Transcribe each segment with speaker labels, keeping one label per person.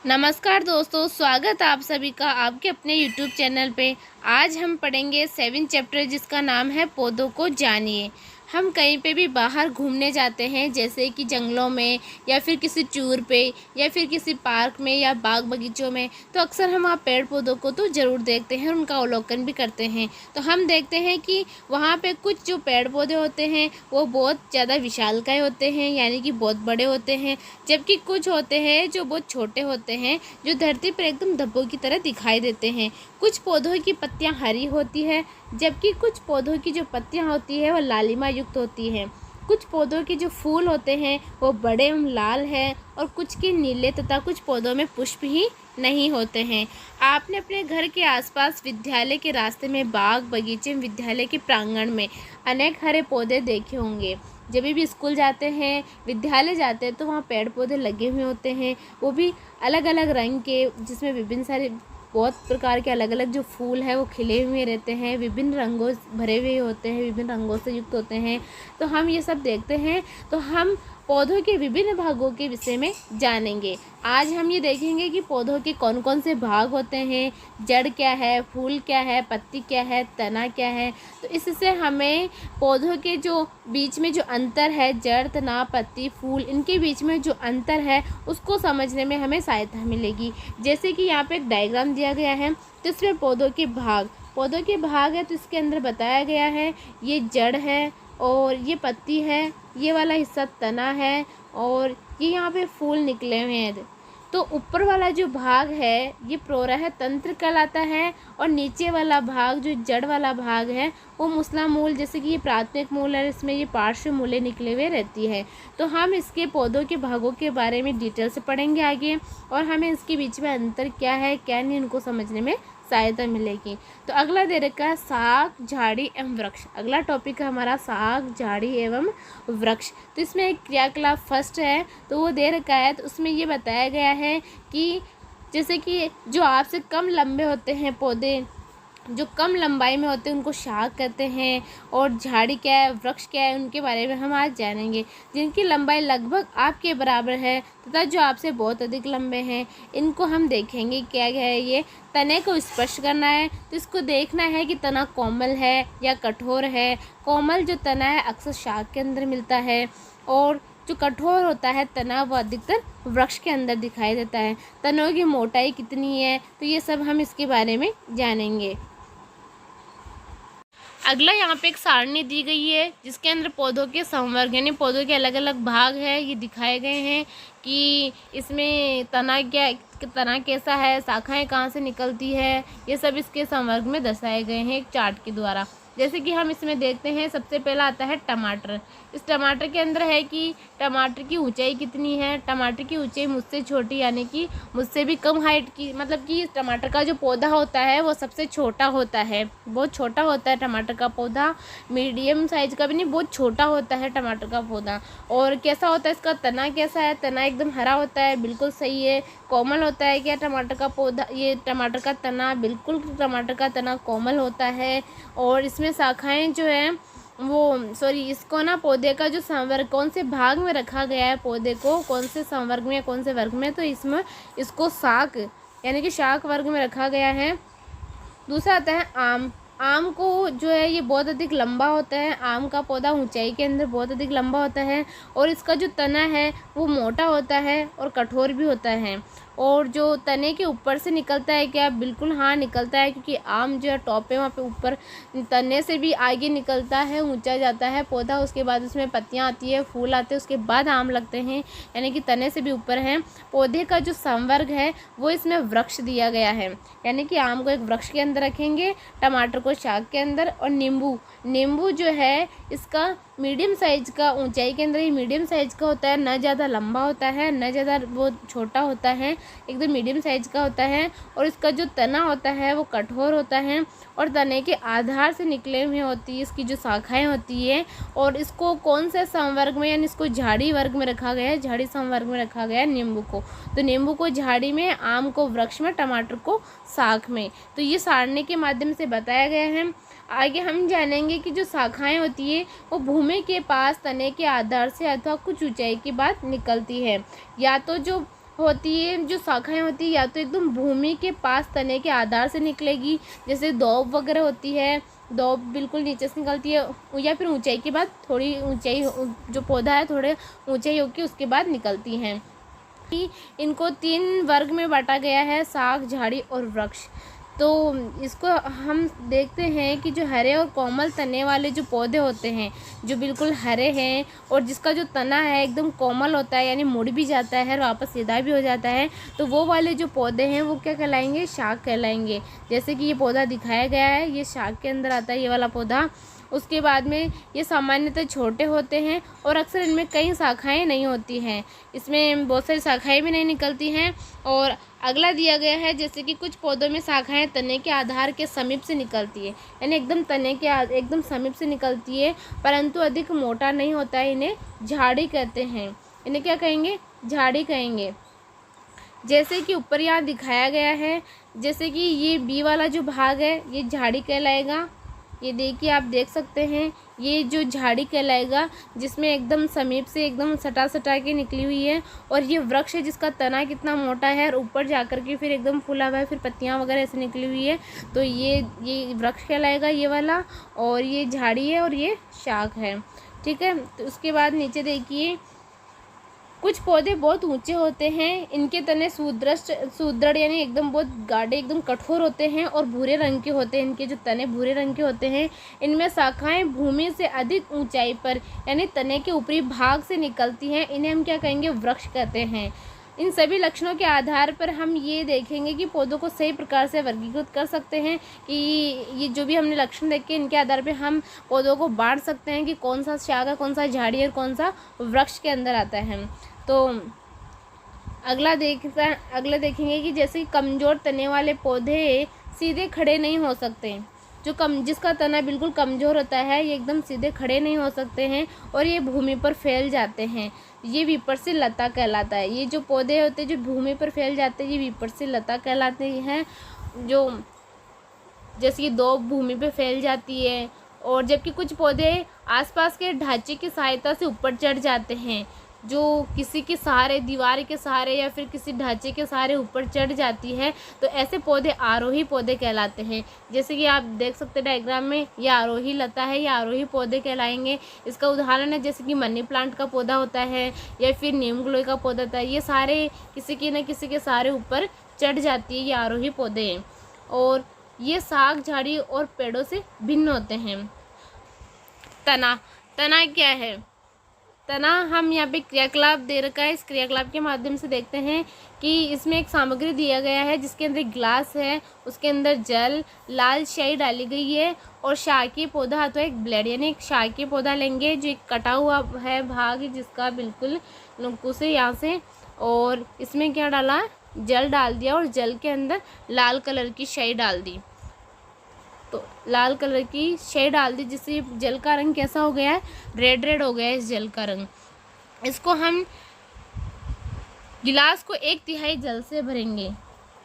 Speaker 1: नमस्कार दोस्तों, स्वागत आप सभी का आपके अपने यूट्यूब चैनल पे। आज हम पढ़ेंगे 7 चैप्टर जिसका नाम है पौधों को जानिए। हम कहीं पे भी बाहर घूमने जाते हैं, जैसे कि जंगलों में या फिर किसी टूर पे या फिर किसी पार्क में या बाग बगीचों में, तो अक्सर हम वहाँ पेड़ पौधों को तो ज़रूर देखते हैं और उनका अवलोकन भी करते हैं। तो हम देखते हैं कि वहाँ पे कुछ जो पेड़ पौधे होते हैं वो बहुत ज़्यादा विशालकाय होते हैं, यानी कि बहुत बड़े होते हैं, जबकि कुछ होते हैं जो बहुत छोटे होते हैं, जो धरती पर एकदम धब्बों की तरह दिखाई देते हैं। कुछ पौधों की पत्तियां हरी होती है, जबकि कुछ पौधों की जो पत्तियां होती है वो लालिमा युक्त होती हैं। कुछ पौधों के जो फूल होते हैं वो बड़े एवं लाल हैं और कुछ के नीले, तथा कुछ पौधों में पुष्प ही नहीं होते हैं। आपने अपने घर के आसपास, विद्यालय के रास्ते में, बाग बगीचे में, विद्यालय के प्रांगण में अनेक हरे पौधे देखे होंगे। जब भी स्कूल जाते हैं, विद्यालय जाते हैं, तो वहाँ पेड़ पौधे लगे हुए होते हैं, वो भी अलग अलग रंग के, जिसमें विभिन्न सारे बहुत प्रकार के अलग अलग जो फूल है वो खिले हुए रहते हैं, विभिन्न रंगों भरे हुए होते हैं, विभिन्न रंगों से युक्त होते हैं। तो हम ये सब देखते हैं, तो हम पौधों के विभिन्न भागों के विषय में जानेंगे। आज हम ये देखेंगे कि पौधों के कौन कौन से भाग होते हैं, जड़ क्या है, फूल क्या है, पत्ती क्या है, तना क्या है। तो इससे हमें पौधों के जो बीच में जो अंतर है, जड़, तना, पत्ती, फूल, इनके बीच में जो अंतर है उसको समझने में हमें सहायता मिलेगी। जैसे कि यहाँ पे एक डायग्राम दिया गया है, तो इसमें पौधों के भाग है, तो इसके अंदर बताया गया है ये जड़ है और ये पत्ती है, ये वाला हिस्सा तना है और ये यहाँ पे फूल निकले हुए हैं। तो ऊपर वाला जो भाग है ये प्रोरह तंत्र कहलाता है और नीचे वाला भाग जो जड़ वाला भाग है वो मूसला मूल, जैसे कि ये प्राथमिक मूल है, इसमें ये पार्श्व मूलें निकले हुए रहती है। तो हम इसके पौधों के भागों के बारे में डिटेल से पढ़ेंगे आगे, और हमें इसके बीच में अंतर क्या है क्या नहीं, उनको समझने में सहायता मिलेगी। तो अगला दे रखा है साग, झाड़ी एवं वृक्ष। अगला टॉपिक है हमारा साग, झाड़ी एवं वृक्ष। तो इसमें एक क्रियाकलाप फर्स्ट है, तो वो दे रखा है, तो उसमें ये बताया गया है कि जैसे कि जो आपसे कम लंबे होते हैं पौधे, जो कम लंबाई में होते हैं, उनको शाख कहते हैं। और झाड़ी क्या है, वृक्ष क्या है, उनके बारे में हम आज जानेंगे। जिनकी लंबाई लगभग आपके बराबर है तथा जो आपसे बहुत अधिक लंबे हैं, इनको हम देखेंगे क्या है। ये तने को स्पर्श करना है, तो इसको देखना है कि तना कोमल है या कठोर है। कोमल जो तना है अक्सर शाख के अंदर मिलता है, और जो कठोर होता है तना वो अधिकतर वृक्ष के अंदर दिखाई देता है। तनों की मोटाई कितनी है, तो ये सब हम इसके बारे में जानेंगे। अगला यहाँ पे एक सारणी दी गई है जिसके अंदर पौधों के संवर्ग यानी पौधों के अलग अलग भाग है, ये दिखाए गए हैं कि इसमें तना कैसा है, शाखाएं कहाँ से निकलती है, ये सब इसके संवर्ग में दर्शाए गए हैं एक चार्ट के द्वारा। जैसे कि हम इसमें देखते हैं, सबसे पहला आता है टमाटर। इस टमाटर के अंदर है कि टमाटर की ऊंचाई कितनी है। टमाटर की ऊंचाई मुझसे छोटी, यानी कि मुझसे भी कम हाइट की, मतलब कि टमाटर का जो पौधा होता है वो सबसे छोटा होता है, बहुत छोटा होता है टमाटर का पौधा, मीडियम साइज का भी नहीं, बहुत छोटा होता है टमाटर का पौधा। और कैसा होता है इसका तना, कैसा है, तना एकदम हरा होता है, बिल्कुल सही है। कोमल होता है क्या टमाटर का पौधा, ये टमाटर का तना, बिल्कुल टमाटर का तना कोमल होता है। और इसमें शाखाएं जो है इसको ना पौधे का जो संवर्ग कौन से भाग में रखा गया है, पौधे को कौन से संवर्ग में, कौन से वर्ग में, तो इसमें इसको शाख यानी कि शाख वर्ग में रखा गया है। दूसरा आता है आम। आम को जो है ये बहुत अधिक लंबा होता है, आम का पौधा ऊंचाई के अंदर बहुत अधिक लंबा होता है, और इसका जो तना है वो मोटा होता है और कठोर भी होता है। और जो तने के ऊपर से निकलता है क्या, बिल्कुल हाँ निकलता है, क्योंकि आम जो है टॉप है वहाँ पे ऊपर तने से भी आगे निकलता है, ऊंचा जाता है पौधा, उसके बाद उसमें पत्तियाँ आती है, फूल आते हैं, उसके बाद आम लगते हैं, यानी कि तने से भी ऊपर हैं। पौधे का जो संवर्ग है वो इसमें वृक्ष दिया गया है, यानी कि आम को एक वृक्ष के अंदर रखेंगे, टमाटर को शाख के अंदर। और नींबू जो है इसका मीडियम साइज का, ऊंचाई के अंदर ये मीडियम साइज का होता है, न ज़्यादा लंबा होता है न ज़्यादा वो छोटा होता है, एकदम मीडियम साइज का होता है। और इसका जो तना होता है वो कठोर होता है और तने के आधार से निकले हुए होती है इसकी जो शाखाएं होती है। और इसको कौन से संवर्ग में, यानी इसको झाड़ी वर्ग में रखा गया है, झाड़ी संवर्ग में रखा गया है नींबू को। तो नींबू को झाड़ी में, आम को वृक्ष में, टमाटर को शाख में। तो ये सारणी के माध्यम से बताया गया है। आगे हम जानेंगे कि जो शाखाएं होती है वो भूमि के पास तने के आधार से अथवा कुछ ऊंचाई के बाद निकलती है। या तो जो होती है, जो शाखाएं होती है, या तो एकदम भूमि के पास तने के आधार से निकलेगी, जैसे दौब वगैरह होती है, दौब बिल्कुल नीचे से निकलती है, या फिर ऊंचाई के बाद थोड़ी ऊंचाई, जो पौधा है थोड़े ऊंचाई होकर उसके बाद निकलती हैं। इनको 3 वर्ग में बांटा गया है, शाख, झाड़ी और वृक्ष। तो इसको हम देखते हैं कि जो हरे और कोमल तने वाले जो पौधे होते हैं, जो बिल्कुल हरे हैं और जिसका जो तना है एकदम कोमल होता है, यानी मुड़ भी जाता है और वापस सीधा भी हो जाता है, तो वो वाले जो पौधे हैं वो क्या कहलाएंगे? शाख कहलाएंगे। जैसे कि ये पौधा दिखाया गया है, ये शाख के अंदर आता है, ये वाला पौधा। उसके बाद में ये सामान्यतः छोटे होते हैं और अक्सर इनमें कई शाखाएं नहीं होती हैं, इसमें बहुत सारी शाखाएं भी नहीं निकलती हैं। और अगला दिया गया है, जैसे कि कुछ पौधों में शाखाएं तने के आधार के समीप से निकलती है, यानी एकदम तने के एकदम समीप से निकलती है, परंतु अधिक मोटा नहीं होता है, इन्हें झाड़ी कहते हैं। इन्हें क्या कहेंगे? झाड़ी कहेंगे। जैसे कि ऊपर यहाँ दिखाया गया है, जैसे कि ये बी वाला जो भाग है ये झाड़ी कहलाएगा। ये देखिए, आप देख सकते हैं, ये जो झाड़ी कहलाएगा, जिसमें एकदम समीप से एकदम सटा सटा के निकली हुई है। और ये वृक्ष है जिसका तना कितना मोटा है और ऊपर जाकर के फिर एकदम फूला हुआ है, फिर पत्तियां वगैरह ऐसे निकली हुई है, तो ये वृक्ष कहलाएगा, ये वाला। और ये झाड़ी है और ये शाख है, ठीक है। तो उसके बाद नीचे देखिए, कुछ पौधे बहुत ऊंचे होते हैं, इनके तने सुदृढ़ यानी एकदम बहुत गाढ़े, एकदम कठोर होते हैं और भूरे रंग के होते हैं। इनके जो तने भूरे रंग के होते हैं, इनमें शाखाएं भूमि से अधिक ऊंचाई पर यानी तने के ऊपरी भाग से निकलती हैं। इन्हें हम क्या कहेंगे? वृक्ष कहते हैं। इन सभी लक्षणों के आधार पर हम ये देखेंगे कि पौधों को सही प्रकार से वर्गीकृत कर सकते हैं कि ये जो भी हमने लक्षण देखे, इनके आधार पर हम पौधों को बांट सकते हैं कि कौन सा शाख है, कौन सा झाड़ी और कौन सा वृक्ष के अंदर आता है। तो अगला देखेंगे कि जैसे कमज़ोर तने वाले पौधे सीधे खड़े नहीं हो सकते। जिसका तना बिल्कुल कमज़ोर होता है, ये एकदम सीधे खड़े नहीं हो सकते हैं और ये भूमि पर फैल जाते हैं। ये विपर्सी लता कहलाता है। ये जो पौधे होते हैं जो भूमि पर फैल जाते हैं, ये विपर्सी लता कहलाते हैं। जो जैसे कि दो भूमि पर फैल जाती है, और जबकि कुछ पौधे आसपास के ढांचे की सहायता से ऊपर चढ़ जाते हैं, जो किसी के सहारे, दीवार के सहारे या फिर किसी ढांचे के सहारे ऊपर चढ़ जाती है, तो ऐसे पौधे आरोही पौधे कहलाते हैं। जैसे कि आप देख सकते हैं डायग्राम में, ये आरोही लता है, ये आरोही पौधे कहलाएंगे। इसका उदाहरण है जैसे कि मनी प्लांट का पौधा होता है या फिर नीम गिलोय का पौधा होता है। ये सारे किसी के न किसी के सहारे ऊपर चढ़ जाती है, ये आरोही पौधे हैं। और ये शाख, झाड़ी और पेड़ों से भिन्न होते हैं। तना क्या है? तना हम यहाँ पे क्रियाकलाप दे रखा है, इस क्रियाकलाप के माध्यम से देखते हैं कि इसमें एक सामग्री दिया गया है जिसके अंदर ग्लास है, उसके अंदर जल, लाल स्याही डाली गई है और शाकीय पौधा अथवा एक ब्लेड, यानी एक शाकीय पौधा लेंगे जो एक कटा हुआ है भाग जिसका बिल्कुल नुक्कू से यहाँ से, और इसमें क्या डाला? जल डाल दिया और जल के अंदर लाल कलर की स्याही डाल दी। तो लाल कलर की स्याही डाल दी, जिससे जल का रंग कैसा हो गया है? रेड हो गया है इस जल का रंग। इसको हम गिलास को 1/3 जल से भरेंगे।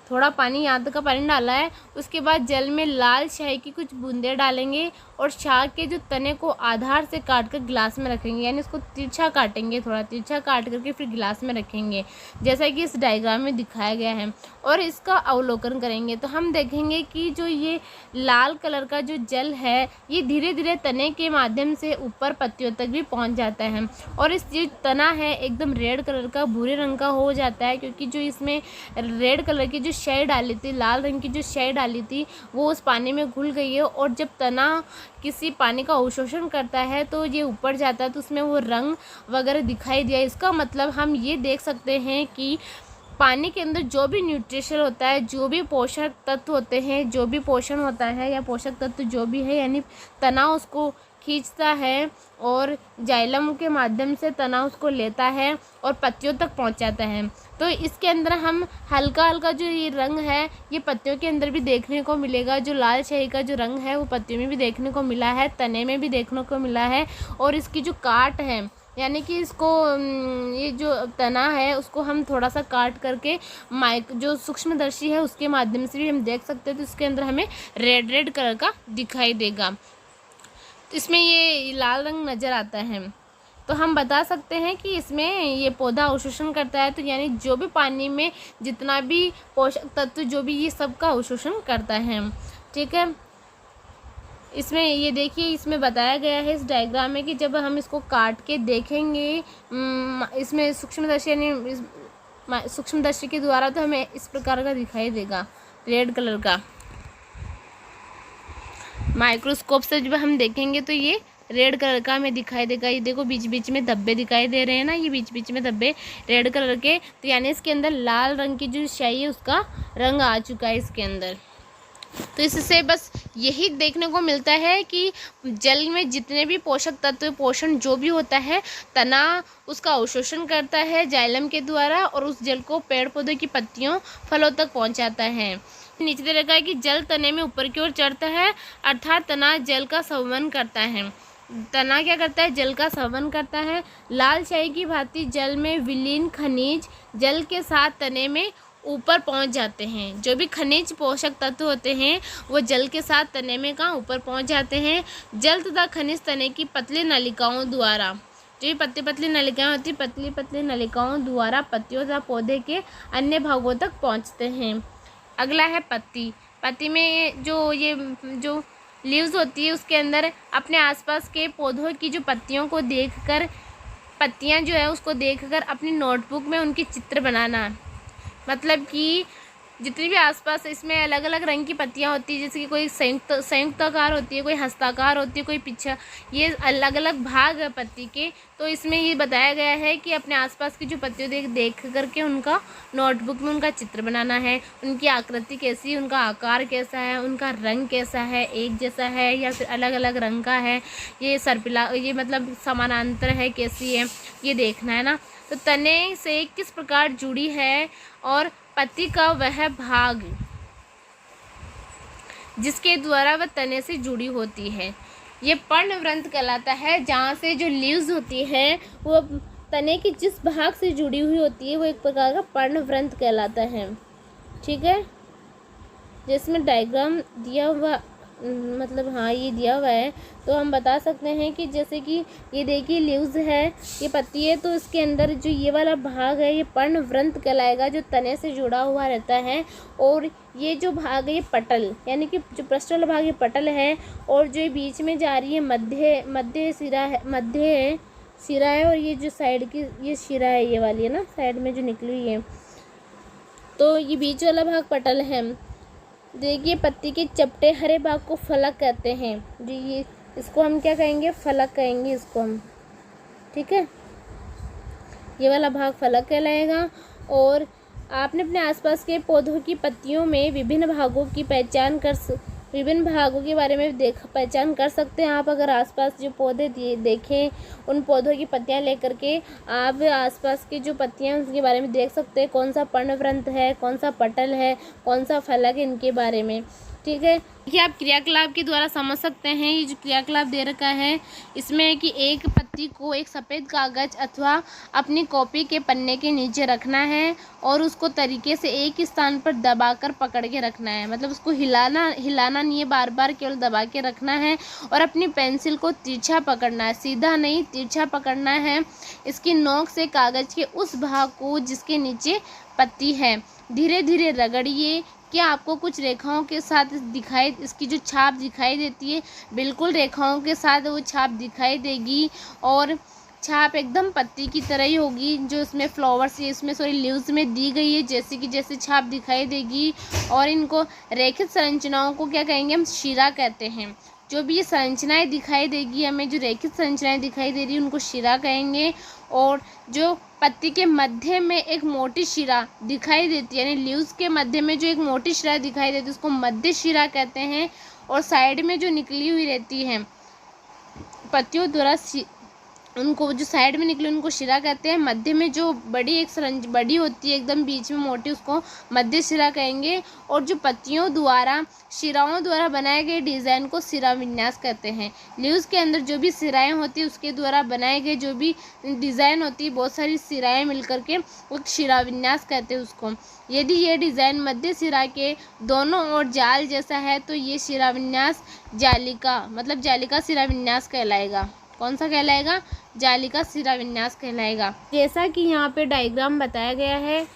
Speaker 1: थोड़ा पानी, यहाँ तक का पानी डाला है, उसके बाद जल में लाल स्याही की कुछ बूंदें डालेंगे और शाख के जो तने को आधार से काट कर गिलास में रखेंगे, यानी इसको तिरछा काटेंगे, थोड़ा तिरछा काट करके फिर गिलास में रखेंगे, जैसा कि इस डायग्राम में दिखाया गया है। और इसका अवलोकन करेंगे तो हम देखेंगे कि जो ये लाल कलर का जो जल है, ये धीरे धीरे तने के माध्यम से ऊपर पत्तियों तक भी पहुँच जाता है। और इस जो तना है एकदम रेड कलर का, भूरे रंग का हो जाता है, क्योंकि जो इसमें रेड कलर की जो स्याही डाली थी, लाल रंग की जो स्याही डाली थी, वो उस पानी में घुल गई है। और जब तना किसी पानी का अवशोषण करता है तो ये ऊपर जाता है, तो उसमें वो रंग वगैरह दिखाई दिया। इसका मतलब हम ये देख सकते हैं कि पानी के अंदर जो भी न्यूट्रिशन होता है, जो भी पोषक तत्व होते हैं, जो भी पोषण होता है या पोषक तत्व जो भी है, यानी तना उसको खींचता है और जाइलम के माध्यम से तना उसको लेता है और पत्तियों तक पहुंचाता है। तो इसके अंदर हम हल्का हल्का जो ये रंग है, ये पत्तियों के अंदर भी देखने को मिलेगा। जो लाल स्याही का जो रंग है वो पत्तियों में भी देखने को मिला है, तने में भी देखने को मिला है। और इसकी जो काट है, यानी कि इसको ये जो तना है उसको हम थोड़ा सा काट करके जो सूक्ष्मदर्शी है उसके माध्यम से भी हम देख सकते हैं, तो इसके अंदर हमें रेड कलर का दिखाई देगा। तो इसमें ये लाल रंग नज़र आता है। तो हम बता सकते हैं कि इसमें ये पौधा अवशोषण करता है, तो यानी जो भी पानी में जितना भी पोषक तत्व जो भी ये सब का अवशोषण करता है। ठीक है, इसमें ये देखिए, इसमें बताया गया है इस डायग्राम में कि जब हम इसको काट के देखेंगे इसमें सूक्ष्मदर्शी यानी सूक्ष्मदर्शी के द्वारा, तो हमें इस प्रकार का दिखाई देगा, रेड कलर का। माइक्रोस्कोप से जब हम देखेंगे तो ये रेड कलर का हमें दिखाई देगा। ये देखो बीच बीच में धब्बे दिखाई दे रहे हैं ना, ये बीच बीच में धब्बे रेड कलर के, तो यानी इसके अंदर लाल रंग की जो स्याही है उसका रंग आ चुका है इसके अंदर। तो इससे बस यही देखने को मिलता है कि जल में जितने भी पोषक तत्व, पोषण जो भी होता है, तना उसका अवशोषण करता है जाइलम के द्वारा और उस जल को पेड़ पौधे की पत्तियों, फलों तक पहुंचाता है। नीचे दे रखा है कि जल तने में ऊपर की ओर चढ़ता है, अर्थात तना जल का संवहन करता है। तना क्या करता है? जल का संवहन करता है। लाल स्याही की भांति जल में विलीन खनिज जल के साथ तने में ऊपर पहुंच जाते हैं। जो भी खनिज पोषक तत्व होते हैं वो जल के साथ तने में कहाँ ऊपर पहुंच जाते हैं। जल तथा खनिज तने की पतली नलिकाओं द्वारा, जो पतली पतली नलिकाएं होती, पतली पतली नलिकाओं द्वारा पत्तियों तथा पौधे के अन्य भागों तक पहुंचते हैं। अगला है पत्ती। पत्ती में जो लीव्स होती है उसके अंदर अपने आसपास के पौधों की जो पत्तियों को देखकर, पत्तियां जो है उसको देखकर अपनी नोटबुक में उनके चित्र बनाना। मतलब कि जितनी भी आसपास इसमें अलग अलग रंग की पत्तियां होती है, जैसे कि कोई संयुक्त आकार होती है, कोई हस्ताकार होती है, कोई पीछा, ये अलग अलग भाग है पत्ती के। तो इसमें ये बताया गया है कि अपने आसपास की जो पत्तियों देख करके उनका नोटबुक में उनका चित्र बनाना है। उनकी आकृति कैसी है, उनका आकार कैसा है, उनका रंग कैसा है, एक जैसा है या फिर अलग अलग रंग का है, ये सर्पिला, ये मतलब समानांतर है, कैसी है, ये देखना है ना। तो तने से किस प्रकार जुड़ी है और पत्ती का वह भाग जिसके द्वारा वह तने से जुड़ी होती है, ये पर्णवृंत कहलाता है। जहाँ से जो लीव्स होती है वो तने की जिस भाग से जुड़ी हुई होती है वो एक प्रकार का पर्णवृंत कहलाता है। ठीक है, जिसमें डायग्राम दिया हुआ, मतलब हाँ ये दिया हुआ है, तो हम बता सकते हैं कि जैसे कि ये देखिए लीव्स है, ये पत्ती है, तो इसके अंदर जो ये वाला भाग है ये पर्णवृंत कहलाएगा, जो तने से जुड़ा हुआ रहता है। और ये जो भाग है ये पटल, यानी कि जो पृष्ठल भाग ये पटल है, और जो बीच में जा रही है मध्य सिरा है, और ये जो साइड की ये शिरा है, ये वाली है ना साइड में जो निकली हुई है, तो ये बीच वाला भाग पटल है। देखिए पत्ती के चपटे हरे भाग को फलक कहते हैं। जी ये इसको हम क्या कहेंगे? फलक कहेंगे इसको हम। ठीक है, ये वाला भाग फलक कहलाएगा। और आपने अपने आसपास के पौधों की पत्तियों में विभिन्न भागों के बारे में पहचान कर सकते हैं आप। अगर आसपास जो पौधे देखें, उन पौधों की पत्तियां लेकर के आप आसपास की जो पत्तियां उसके बारे में देख सकते हैं, कौन सा पर्णवृंत है, कौन सा पटल है, कौन सा फलक है, इनके बारे में। ठीक है, ये आप क्रियाकलाप के द्वारा समझ सकते हैं। ये जो क्रियाकलाप दे रखा है इसमें कि एक पत्ती को एक सफ़ेद कागज़ अथवा अपनी कॉपी के पन्ने के नीचे रखना है और उसको तरीके से एक ही स्थान पर दबाकर पकड़ के रखना है। मतलब उसको हिलाना नहीं है, बार बार केवल दबा के रखना है। और अपनी पेंसिल को तिरछा पकड़ना है, सीधा नहीं तिरछा पकड़ना है। इसकी नोक से कागज़ के उस भाग को जिसके नीचे पत्ती है धीरे धीरे रगड़िए। क्या आपको कुछ रेखाओं के साथ इसकी जो छाप दिखाई देती है, बिल्कुल रेखाओं के साथ वो छाप दिखाई देगी। और छाप एकदम पत्ती की तरह ही होगी, जो इसमें फ्लावर्स लीव्स में दी गई है, जैसे छाप दिखाई देगी। और इनको रेखित संरचनाओं को क्या कहेंगे? हम शिरा कहते हैं। जो भी ये संरचनाएं दिखाई देगी हमें, जो रेखित संरचनाएं दिखाई दे रही है, उनको शिरा कहेंगे। और जो पत्ती के मध्य में एक मोटी शिरा दिखाई देती है, यानी लीव्स के मध्य में जो एक मोटी शिरा दिखाई देती है उसको मध्य शिरा कहते हैं। और साइड में जो निकली हुई रहती है पत्तियों द्वारा, उनको जो साइड में निकले उनको शिरा कहते हैं। मध्य में जो बड़ी होती है एकदम बीच में मोटी, उसको मध्य शिरा कहेंगे। और जो पत्तियों द्वारा शिराओं द्वारा बनाए गए डिज़ाइन को शिरा विन्यास कहते हैं। लीव्स के अंदर जो भी शिराएं होती है उसके द्वारा बनाए गए जो भी डिज़ाइन होती है, बहुत सारी शिराएं मिलकर के एक शिरा विन्यास कहते हैं उसको। यदि ये डिज़ाइन मध्य शिरा के दोनों ओर जाल जैसा है तो ये शिरा विन्यास जालिका शिरा विन्यास कहलाएगा। कौन सा कहलाएगा? जाली का सिरा विन्यास कहलाएगा। जैसा कि यहाँ पे डायग्राम बताया गया है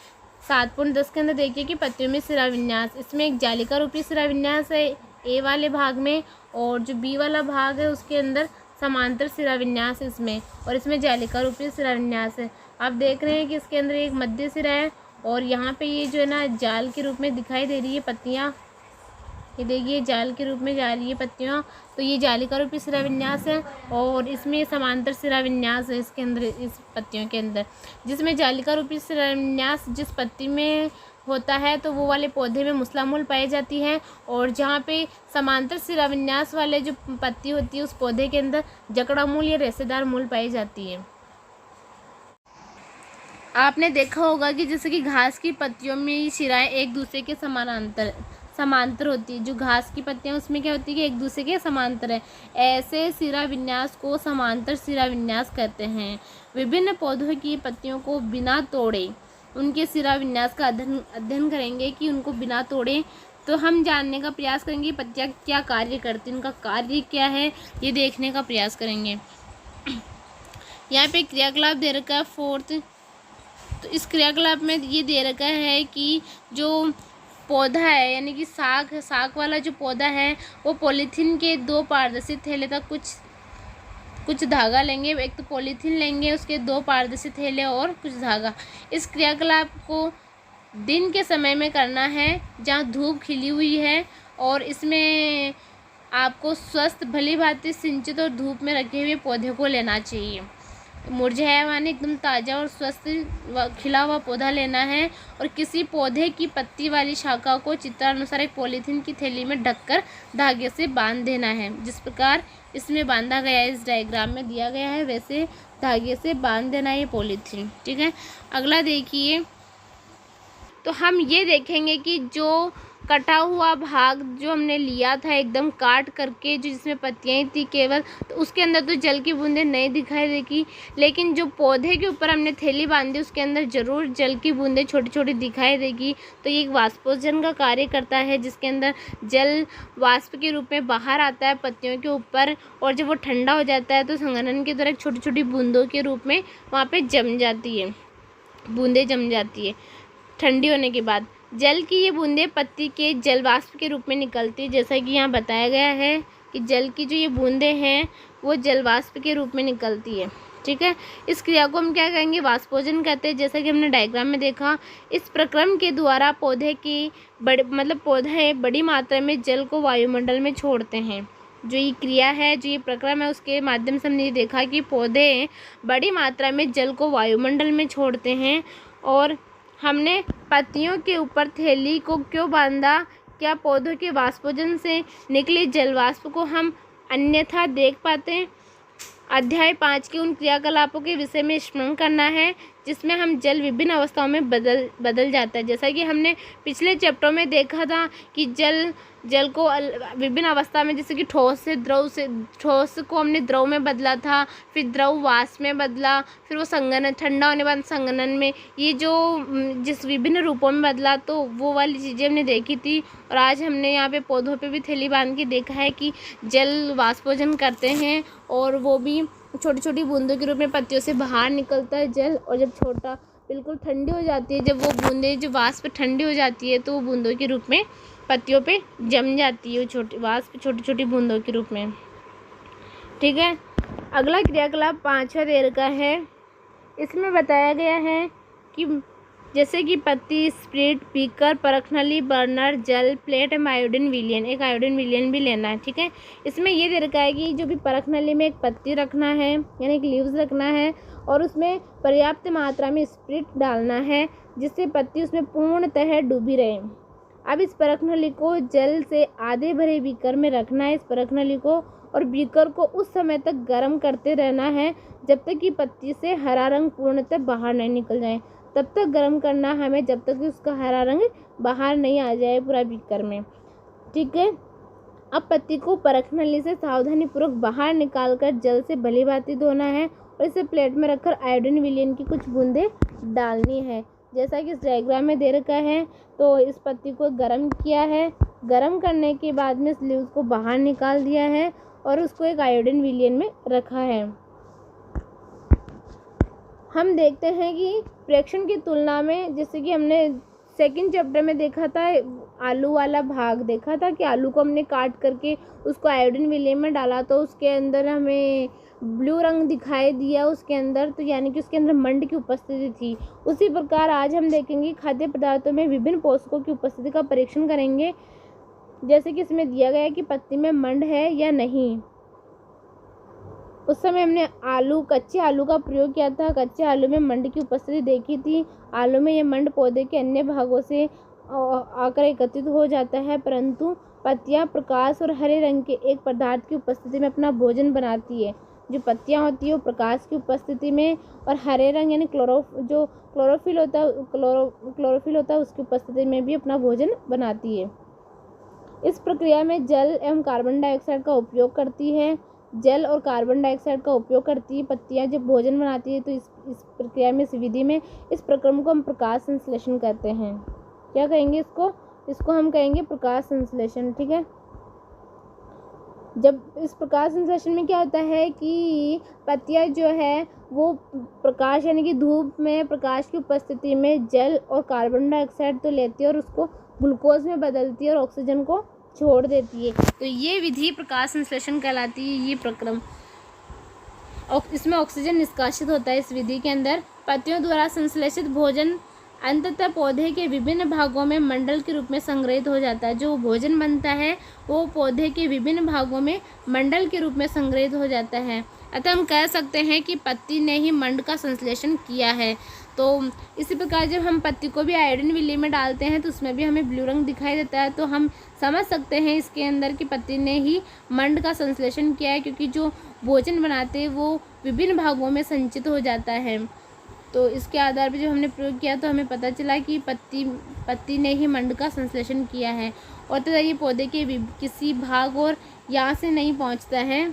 Speaker 1: 7.10 के अंदर देखिए कि पत्तियों में सिरा विन्यास, इसमें एक जालिका रूपी सिरा विन्यास है ए वाले भाग में, और जो बी वाला भाग है उसके अंदर समांतर सिरा विन्यास इसमें, और इसमें जालिका रूपी सिरा विन्यास है। आप देख रहे हैं कि इसके अंदर एक मध्य सिरा है, और यहाँ पे ये जो है ना जाल के रूप में दिखाई दे रही है पत्तियाँ, ये देखिए जाल के रूप में जा रही है पत्तियाँ, तो ये जालिका रूपी सिरा विन्यास है, और इसमें समांतर सिरा विन्यास है इसके अंदर, इस पत्तियों के अंदर। जिसमें जालिका रूपी सिरा विन्यास जिस पत्ती में होता है तो वो वाले पौधे में मुसला मूल पाई जाती है, और जहाँ पे समांतर सिरा विन्यास वाले जो पत्ती होती है उस पौधे के अंदर जकड़ा मूल या रेशेदार मूल पाई जाती है। आपने देखा होगा कि जैसे कि घास की पत्तियों में ये शिराएं एक दूसरे के समांतर होती है। जो घास की पत्तियां उसमें क्या होती है कि एक दूसरे के समांतर है। ऐसे सिरा विन्यास को समांतर सिरा विन्यास कहते हैं। विभिन्न पौधों की पत्तियों को बिना तोड़े उनके सिरा विन्यास का अध्ययन करेंगे कि उनको बिना तोड़े, तो हम जानने का प्रयास करेंगे पत्तियां क्या कार्य करती हैं, उनका कार्य क्या है ये देखने का प्रयास करेंगे। यहाँ पे क्रियाकलाप दे रखा है 4th। तो इस क्रियाकलाप में ये दे रखा है कि जो पौधा है यानी कि साग वाला जो पौधा है वो पॉलीथीन के 2 पारदर्शी थैले तक कुछ धागा लेंगे। एक तो पॉलीथीन लेंगे, उसके 2 पारदर्शी थैले और कुछ धागा। इस क्रियाकलाप को दिन के समय में करना है जहाँ धूप खिली हुई है, और इसमें आपको स्वस्थ भली भांति सिंचित और धूप में रखे हुए पौधे को लेना चाहिए। मुरझाया हुआ नहीं, एकदम ताज़ा और स्वस्थ खिला हुआ पौधा लेना है, और किसी पौधे की पत्ती वाली शाखा को चित्रानुसार एक पॉलीथीन की थैली में ढककर धागे से बांध देना है। जिस प्रकार इसमें बांधा गया है, इस डायग्राम में दिया गया है, वैसे धागे से बांध देना है ये पॉलीथीन। ठीक है, अगला देखिए। तो हम ये देखेंगे कि जो कटा हुआ भाग जो हमने लिया था एकदम काट करके, जो जिसमें पत्तियाँ थी केवल, तो उसके अंदर तो जल की बूंदें नहीं दिखाई देगी, लेकिन जो पौधे के ऊपर हमने थैली बांधी उसके अंदर ज़रूर जल की बूंदें छोटी छोटी दिखाई देगी। तो ये एक वाष्पोजन का कार्य करता है, जिसके अंदर जल वाष्प के रूप में बाहर आता है पत्तियों के ऊपर, और जब वो ठंडा हो जाता है तो संघनन के द्वारा छोटी छोटी बूंदों के रूप में वहाँ पर जम जाती है, बूंदें जम जाती है। ठंडी होने के बाद जल की ये बूंदें पत्ती के जल वाष्प के रूप में निकलती है। जैसा कि यहाँ बताया गया है कि जल की जो ये बूंदें हैं वो जल वाष्प के रूप में निकलती है। ठीक है, इस क्रिया को हम क्या कहेंगे? वाष्पोजन कहते हैं। जैसा कि हमने डायग्राम में देखा, इस प्रक्रम के द्वारा पौधे बड़ी मात्रा में जल को वायुमंडल में छोड़ते हैं। जो ये क्रिया है, जो ये प्रक्रम है, उसके माध्यम से हमने देखा कि पौधे बड़ी मात्रा में जल को वायुमंडल में छोड़ते हैं। और हमने पत्तियों के ऊपर थैली को क्यों बांधा? क्या पौधों के वाष्पोजन से निकले जल वाष्प को हम अन्यथा देख पाते हैं? अध्याय 5 के उन क्रियाकलापों के विषय में स्मरण करना है जिसमें हम जल विभिन्न अवस्थाओं में बदल जाता है। जैसा कि हमने पिछले चैप्टर में देखा था कि जल को विभिन्न अवस्था में, जैसे कि ठोस को हमने द्रव में बदला था, फिर द्रव वाष्प में बदला, फिर वो संघनन, ठंडा होने बाद संघनन में, ये जो जिस विभिन्न रूपों में बदला, तो वो वाली चीज़ें हमने देखी थी। और आज हमने यहाँ पे पौधों पे भी थैली बांध के देखा है कि जल वाष्पोजन करते हैं, और वो भी छोटी छोटी बूंदों के रूप में पत्तियों से बाहर निकलता है जल। और जब बिल्कुल ठंडी हो जाती है, जब वो बूंदें जो वाष्प ठंडी हो जाती है, तो वो बूंदों के रूप में पत्तियों पे जम जाती है, छोटी छोटी बूंदों के रूप में। ठीक है, अगला क्रियाकलाप 5वां दे रखा है। इसमें बताया गया है कि जैसे कि पत्ती, स्प्रिट, बीकर, परखनली, बर्नर, जल, प्लेट, आयोडीन विलियन। एक आयोडीन विलियन भी लेना है। ठीक है, इसमें ये दे रखा है कि जो भी परखनली में एक पत्ती रखना है, यानी एक लीव्स रखना है, और उसमें पर्याप्त मात्रा में स्प्रिट डालना है जिससे पत्ती उसमें पूर्णतः डूबी रहे। अब इस परखनली को जल से आधे भरे बीकर में रखना है, इस परखनली को, और बीकर को उस समय तक गर्म करते रहना है जब तक कि पत्ती से हरा रंग पूर्णतः बाहर नहीं निकल जाए। तब तक गर्म करना हमें जब तक कि उसका हरा रंग बाहर नहीं आ जाए पूरा बीकर में। ठीक है, अब पत्ती को परखनली से सावधानीपूर्वक बाहर निकालकर जल से भली भांति धोना है, और इसे प्लेट में रखकर आयोडीन विलियन की कुछ बूंदें डालनी है। जैसा कि इस डायग्राम में दे रखा है, तो इस पत्ती को गर्म किया है। गर्म करने के बाद में इस लीव्स को बाहर निकाल दिया है, और उसको एक आयोडीन विलयन में रखा है। हम देखते हैं कि प्रेक्षण की तुलना में, जैसे कि हमने सेकंड चैप्टर में देखा था, आलू वाला भाग देखा था कि आलू को हमने काट करके उसको आयोडीन विलयन में डाला तो उसके अंदर हमें ब्लू रंग दिखाई दिया उसके अंदर, तो यानी कि उसके अंदर मंड की उपस्थिति थी। उसी प्रकार आज हम देखेंगे खाद्य पदार्थों में विभिन्न पोषकों की उपस्थिति का परीक्षण करेंगे, जैसे कि इसमें दिया गया है कि पत्ती में मंड है या नहीं। उस समय हमने कच्चे आलू का प्रयोग किया था। कच्चे आलू में मंड की उपस्थिति देखी थी। आलू में यह मंड पौधे के अन्य भागों से आकर एकत्रित हो जाता है, परंतु पत्तियां प्रकाश और हरे रंग के एक पदार्थ की उपस्थिति में अपना भोजन बनाती है। जो पत्तियां होती है वो प्रकाश की उपस्थिति में और हरे रंग यानी क्लोरोफिल होता है उसकी उपस्थिति में भी अपना भोजन बनाती है। इस प्रक्रिया में जल एवं कार्बन डाइऑक्साइड का उपयोग करती है। जल और कार्बन डाइऑक्साइड का उपयोग करती है पत्तियां जब भोजन बनाती है। तो इस प्रक्रिया में, इस विधि में, इस प्रक्रम को हम प्रकाश संश्लेषण कहते हैं। क्या कहेंगे इसको हम कहेंगे प्रकाश संश्लेषण। ठीक है। जब इस प्रकाश संश्लेषण में क्या होता है कि पत्तियां जो है वो प्रकाश यानी कि धूप में प्रकाश की उपस्थिति में जल और कार्बन डाइऑक्साइड तो लेती है और उसको ग्लूकोज में बदलती है और ऑक्सीजन को छोड़ देती है। तो ये विधि प्रकाश संश्लेषण कहलाती है। ये प्रक्रम, इसमें ऑक्सीजन निष्कासित होता है। इस विधि के अंदर पत्तियों द्वारा संश्लेषित भोजन अंततः पौधे के विभिन्न भागों में मंडल के रूप में संग्रहित हो जाता है। जो भोजन बनता है वो पौधे के विभिन्न भागों में मंडल के रूप में संग्रहित हो जाता है। अतः हम कह सकते हैं कि पत्ती ने ही मंड का संश्लेषण किया है। तो इसी प्रकार जब हम पत्ती को भी आयोडीन विलयन में डालते हैं तो उसमें भी हमें ब्लू रंग दिखाई देता है। तो हम समझ सकते हैं इसके अंदर कि पत्ती ने ही मंड का संश्लेषण किया है, क्योंकि जो भोजन बनाते हैं वो विभिन्न भागों में संचित हो जाता है। तो इसके आधार पर जब हमने प्रयोग किया तो हमें पता चला कि पत्ती ने ही मंड का संश्लेषण किया है। और तथा ये पौधे के किसी भाग और यहाँ से नहीं पहुँचता है,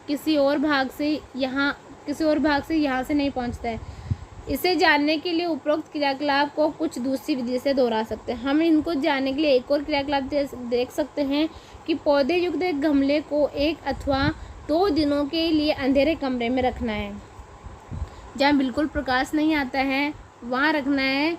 Speaker 1: किसी और भाग से यहाँ से नहीं पहुँचता है। इसे जानने के लिए उपरोक्त क्रियाकलाप को कुछ दूसरी विधि से दोहरा सकते हैं। हम इनको जानने के लिए एक और क्रियाकलाप देख सकते हैं कि पौधे युक्त एक गमले को 1 अथवा 2 दिनों के लिए अंधेरे कमरे में रखना है, जहाँ बिल्कुल प्रकाश नहीं आता है वहाँ रखना है।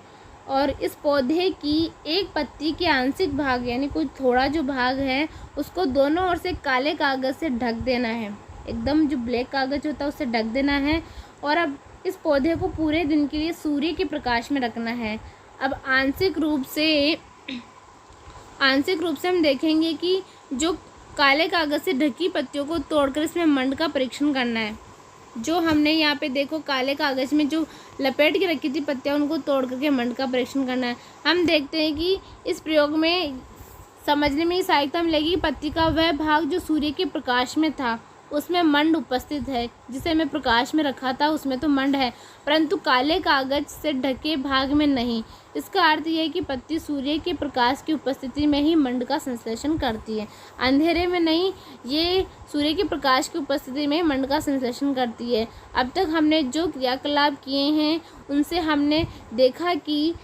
Speaker 1: और इस पौधे की एक पत्ती के आंशिक भाग यानी कुछ थोड़ा जो भाग है उसको दोनों ओर से काले कागज़ से ढक देना है। एकदम जो ब्लैक कागज़ होता है उससे ढक देना है। और अब इस पौधे को पूरे दिन के लिए सूर्य के प्रकाश में रखना है। अब आंशिक रूप से हम देखेंगे कि जो काले कागज़ से ढकी पत्तियों को तोड़कर इसमें मंड का परीक्षण करना है। जो हमने यहाँ पे देखो काले कागज़ में जो लपेट के रखी थी पत्तियाँ उनको तोड़ करके मंड का परीक्षण करना है। हम देखते हैं कि इस प्रयोग में समझने में सहायता मिलेगी। पत्ती का वह भाग जो सूर्य के प्रकाश में था उसमें मंड उपस्थित है, जिसे हमें प्रकाश में रखा था उसमें तो मंड है, परंतु काले कागज से ढके भाग में नहीं। इसका अर्थ यह है कि पत्ती सूर्य के प्रकाश की उपस्थिति में ही मंड का संश्लेषण करती है, अंधेरे में नहीं। ये सूर्य के प्रकाश की उपस्थिति में मंड का संश्लेषण करती है। अब तक हमने जो क्रियाकलाप किए हैं उनसे हमने देखा कि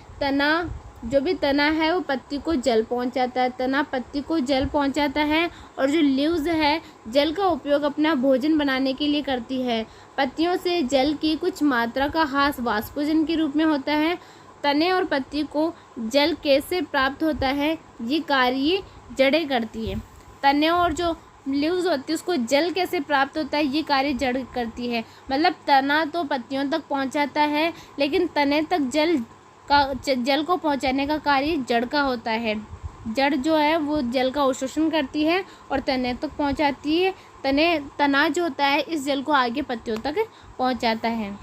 Speaker 1: जो भी तना है वो पत्ती को जल पहुंचाता है, तना पत्ती को जल पहुंचाता है, और जो लीव्स है जल का उपयोग अपना भोजन बनाने के लिए करती है। पत्तियों से जल की कुछ मात्रा का ह्रास वाष्पोजन के रूप में होता है। तने और पत्ती को जल कैसे प्राप्त होता है ये कार्य जड़ें करती है। तने और जो लीव्स होती है उसको जल कैसे प्राप्त होता है ये कार्य जड़ करती है। मतलब तना तो पत्तियों तक पहुँचाता है लेकिन तने तक जल को पहुंचाने का कार्य जड़ का होता है। जड़ जो है वो जल का अवशोषण करती है और तने तक पहुंचाती है। तना जो होता है इस जल को आगे पत्तियों तक पहुंचाता है।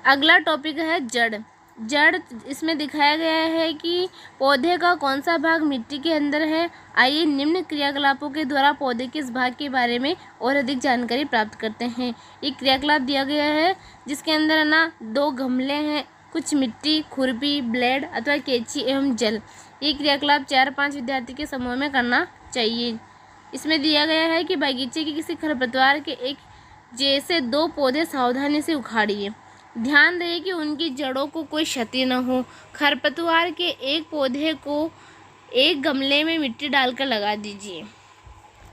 Speaker 1: अगला टॉपिक है जड़। इसमें दिखाया गया है कि पौधे का कौन सा भाग मिट्टी के अंदर है। आइए निम्न क्रियाकलापों के द्वारा पौधे के इस भाग के बारे में और अधिक जानकारी प्राप्त करते हैं। एक क्रियाकलाप दिया गया है जिसके अंदर 2 गमले हैं, कुछ मिट्टी, खुरपी, ब्लेड अथवा कैंची एवं जल। ये क्रियाकलाप 4-5 विद्यार्थी के समूह में करना चाहिए। इसमें दिया गया है कि बगीचे के किसी खरपतवार के एक जैसे 2 पौधे सावधानी से उखाड़िए। ध्यान रहे कि उनकी जड़ों को कोई क्षति न हो। खरपतवार के एक पौधे को एक गमले में मिट्टी डालकर लगा दीजिए।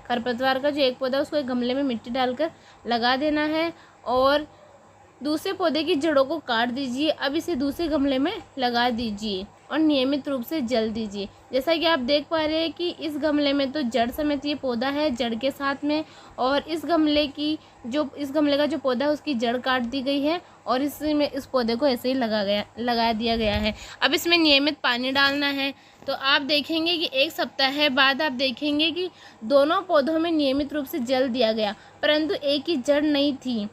Speaker 1: खरपतवार का जो एक पौधा उसको एक गमले में मिट्टी डालकर लगा देना है और दूसरे पौधे की जड़ों को काट दीजिए। अब इसे दूसरे गमले में लगा दीजिए और नियमित रूप से जल दीजिए। जैसा कि आप देख पा रहे हैं कि इस गमले में तो जड़ समेत ये पौधा है, जड़ के साथ में, और इस गमले का जो पौधा है उसकी जड़ काट दी गई है और इसमें इस पौधे को ऐसे ही लगा दिया गया है। अब इसमें नियमित पानी डालना है। तो आप देखेंगे कि एक सप्ताह बाद आप देखेंगे कि दोनों पौधों में नियमित रूप से जल दिया गया, परंतु एक ही जड़ नहीं थी।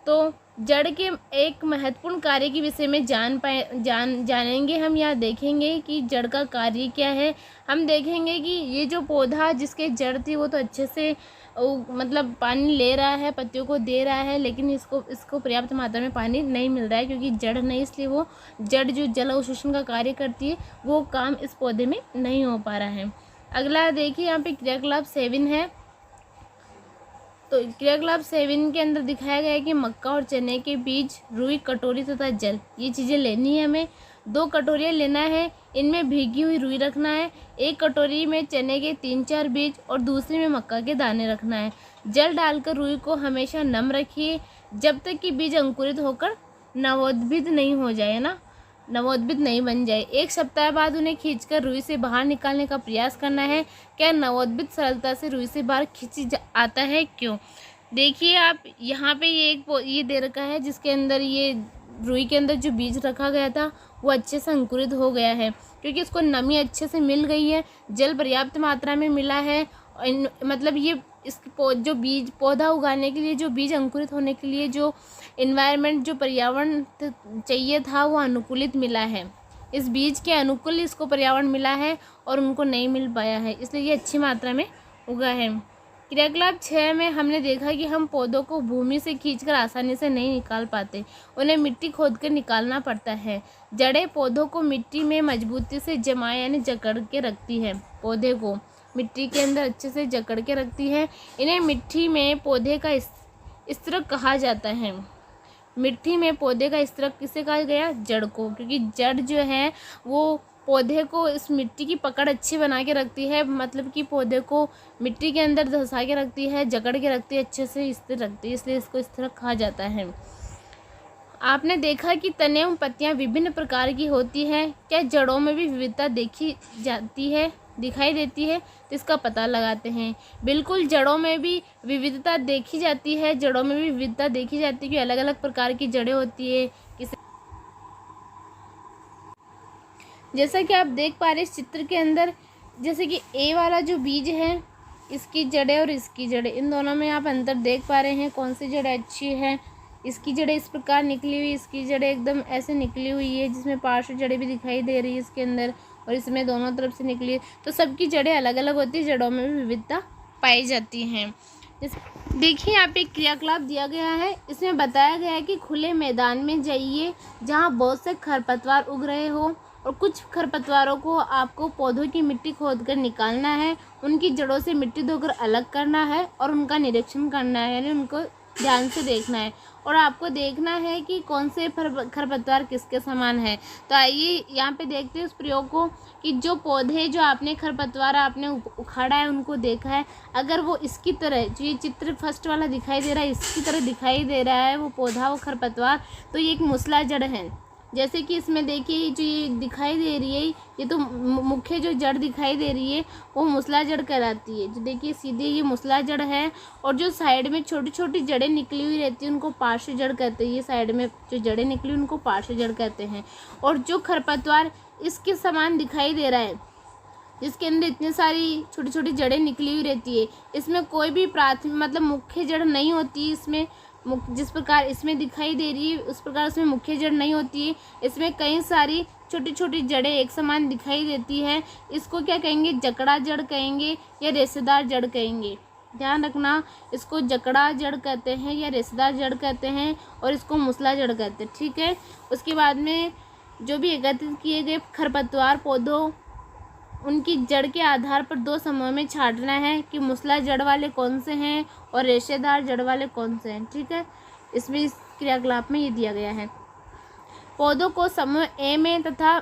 Speaker 1: तो जड़ के एक महत्वपूर्ण कार्य के विषय में जानेंगे हम। यहाँ देखेंगे कि जड़ का कार्य क्या है। हम देखेंगे कि ये जो पौधा जिसके जड़ थी वो तो अच्छे से मतलब पानी ले रहा है, पत्तियों को दे रहा है, लेकिन इसको पर्याप्त मात्रा में पानी नहीं मिल रहा है क्योंकि जड़ नहीं, इसलिए वो जड़ जो जल अवशोषण का कार्य करती है वो काम इस पौधे में नहीं हो पा रहा है। अगला देखिए, यहाँ पे क्रियाकलाप 7 है। तो क्रियाकलाप 7 के अंदर दिखाया गया है कि मक्का और चने के बीज, रुई, कटोरी तथा जल, ये चीज़ें लेनी है हमें। 2 कटोरियाँ लेना है, इनमें भीगी हुई रुई रखना है। एक कटोरी में चने के 3-4 बीज और दूसरी में मक्का के दाने रखना है। जल डालकर रुई को हमेशा नम रखिए जब तक कि बीज अंकुरित होकर नवोद्भिद नहीं हो जाए ना, नवोद्भिद नहीं बन जाए। 1 सप्ताह बाद उन्हें खींचकर रुई से बाहर निकालने का प्रयास करना है। क्या नवोद्भिद सरलता से रुई से बाहर आता है? क्यों? देखिए आप यहाँ पे ये दे रखा है जिसके अंदर ये रुई के अंदर जो बीज रखा गया था वो अच्छे से अंकुरित हो गया है क्योंकि इसको नमी अच्छे से मिल गई है, जल पर्याप्त मात्रा में मिला है। मतलब ये जो बीज पौधा उगाने के लिए, जो बीज अंकुरित होने के लिए जो इन्वायरमेंट, जो पर्यावरण चाहिए था वो अनुकूलित मिला है। इस बीज के अनुकूल इसको पर्यावरण मिला है और उनको नहीं मिल पाया है, इसलिए ये अच्छी मात्रा में उगा है। क्रियाकलाप 6 में हमने देखा कि हम पौधों को भूमि से खींचकर आसानी से नहीं निकाल पाते, उन्हें मिट्टी खोदकर निकालना पड़ता है। जड़ें पौधों को मिट्टी में मजबूती से जमाए यानी जकड़ के रखती है, पौधे को मिट्टी के अंदर अच्छे से जकड़ के रखती है। इन्हें मिट्टी में पौधे का स्तरक कहा जाता है। मिट्टी में पौधे का स्तरक किसे कहा गया? जड़ को, क्योंकि जड़ जो है वो पौधे को इस मिट्टी की पकड़ अच्छी बना के रखती है, मतलब कि पौधे को मिट्टी के अंदर धंसा के रखती है, जकड़ के रखती है, अच्छे से स्थिर रखती है, इसलिए इसको स्तरक कहा जाता है। आपने देखा कि तने एवं पत्तियां विभिन्न प्रकार की होती हैं। क्या जड़ों में भी विविधता दिखाई देती है? तो इसका पता लगाते हैं। बिल्कुल, जड़ों में भी विविधता देखी जाती है। जड़ों में भी विविधता देखी जाती है कि अलग अलग प्रकार की जड़ें होती है। जैसा कि आप देख पा रहे हैं इस चित्र के अंदर, जैसे कि ए वाला जो बीज है इसकी जड़ें और इसकी जड़ें, इन दोनों में आप अंतर देख पा रहे हैं। कौन सी जड़ें अच्छी है? इसकी जड़ें इस प्रकार निकली हुई, इसकी जड़ें एकदम ऐसे निकली हुई है जिसमें पार्श्व जड़ें भी दिखाई दे रही है इसके अंदर, और इसमें दोनों तरफ से निकली है। तो सबकी जड़ें अलग अलग होती है, जड़ों में भी विविधता पाई जाती हैं। देखिए यहाँ पे एक क्रियाकलाप दिया गया है, इसमें बताया गया है कि खुले मैदान में जाइए जहाँ बहुत से खरपतवार उग रहे हो और कुछ खरपतवारों को आपको पौधों की मिट्टी खोदकर निकालना है, उनकी जड़ों से मिट्टी धोकर अलग करना है और उनका निरीक्षण करना है, यानी उनको ध्यान से देखना है और आपको देखना है कि कौन से खरपतवार किसके समान है। तो आइए यहाँ पे देखते हैं उस प्रयोग को कि जो पौधे जो आपने खरपतवार आपने उखाड़ा है उनको देखा है, अगर वो इसकी तरह, जो ये चित्र फर्स्ट वाला दिखाई दे रहा है इसकी तरह दिखाई दे रहा है वो पौधा, वो खरपतवार, तो ये एक मूसला जड़ है। जैसे कि इसमें देखिए जो ये दिखाई दे रही है, ये तो मुख्य जो जड़ दिखाई दे रही है वो मूसला जड़ कहलाती है। जो देखिए सीधे ये मूसला जड़ है और जो साइड में छोटी छोटी जड़ें निकली हुई रहती है उनको पार्श्व जड़ कहते हैं। ये साइड में जो जड़ें निकली उनको पार्श्व जड़ कहते हैं। और जो खरपतवार इसके समान दिखाई दे रहा है, जिसके अंदर इतनी सारी छोटी छोटी जड़ें निकली हुई रहती है, इसमें कोई भी प्राथमिक मतलब मुख्य जड़ नहीं होती। इसमें जिस प्रकार इसमें दिखाई दे रही है उस प्रकार उसमें मुख्य जड़ नहीं होती है। इसमें कई सारी छोटी छोटी जड़ें एक समान दिखाई देती है। इसको क्या कहेंगे? जकड़ा जड़ कहेंगे या रेशेदार जड़ कहेंगे। ध्यान रखना, इसको जकड़ा जड़ कहते हैं या रेशेदार जड़ कहते हैं और इसको मूसला जड़ कहते हैं, ठीक है। उसके बाद में जो भी एकत्रित किए गए खरपतवार पौधों, उनकी जड़ के आधार पर 2 समूह में छांटना है कि मूसला जड़ वाले कौन से हैं और रेशेदार जड़ वाले कौन से हैं, ठीक है। इसमें इस क्रियाकलाप में ये दिया गया है। पौधों को समूह ए में तथा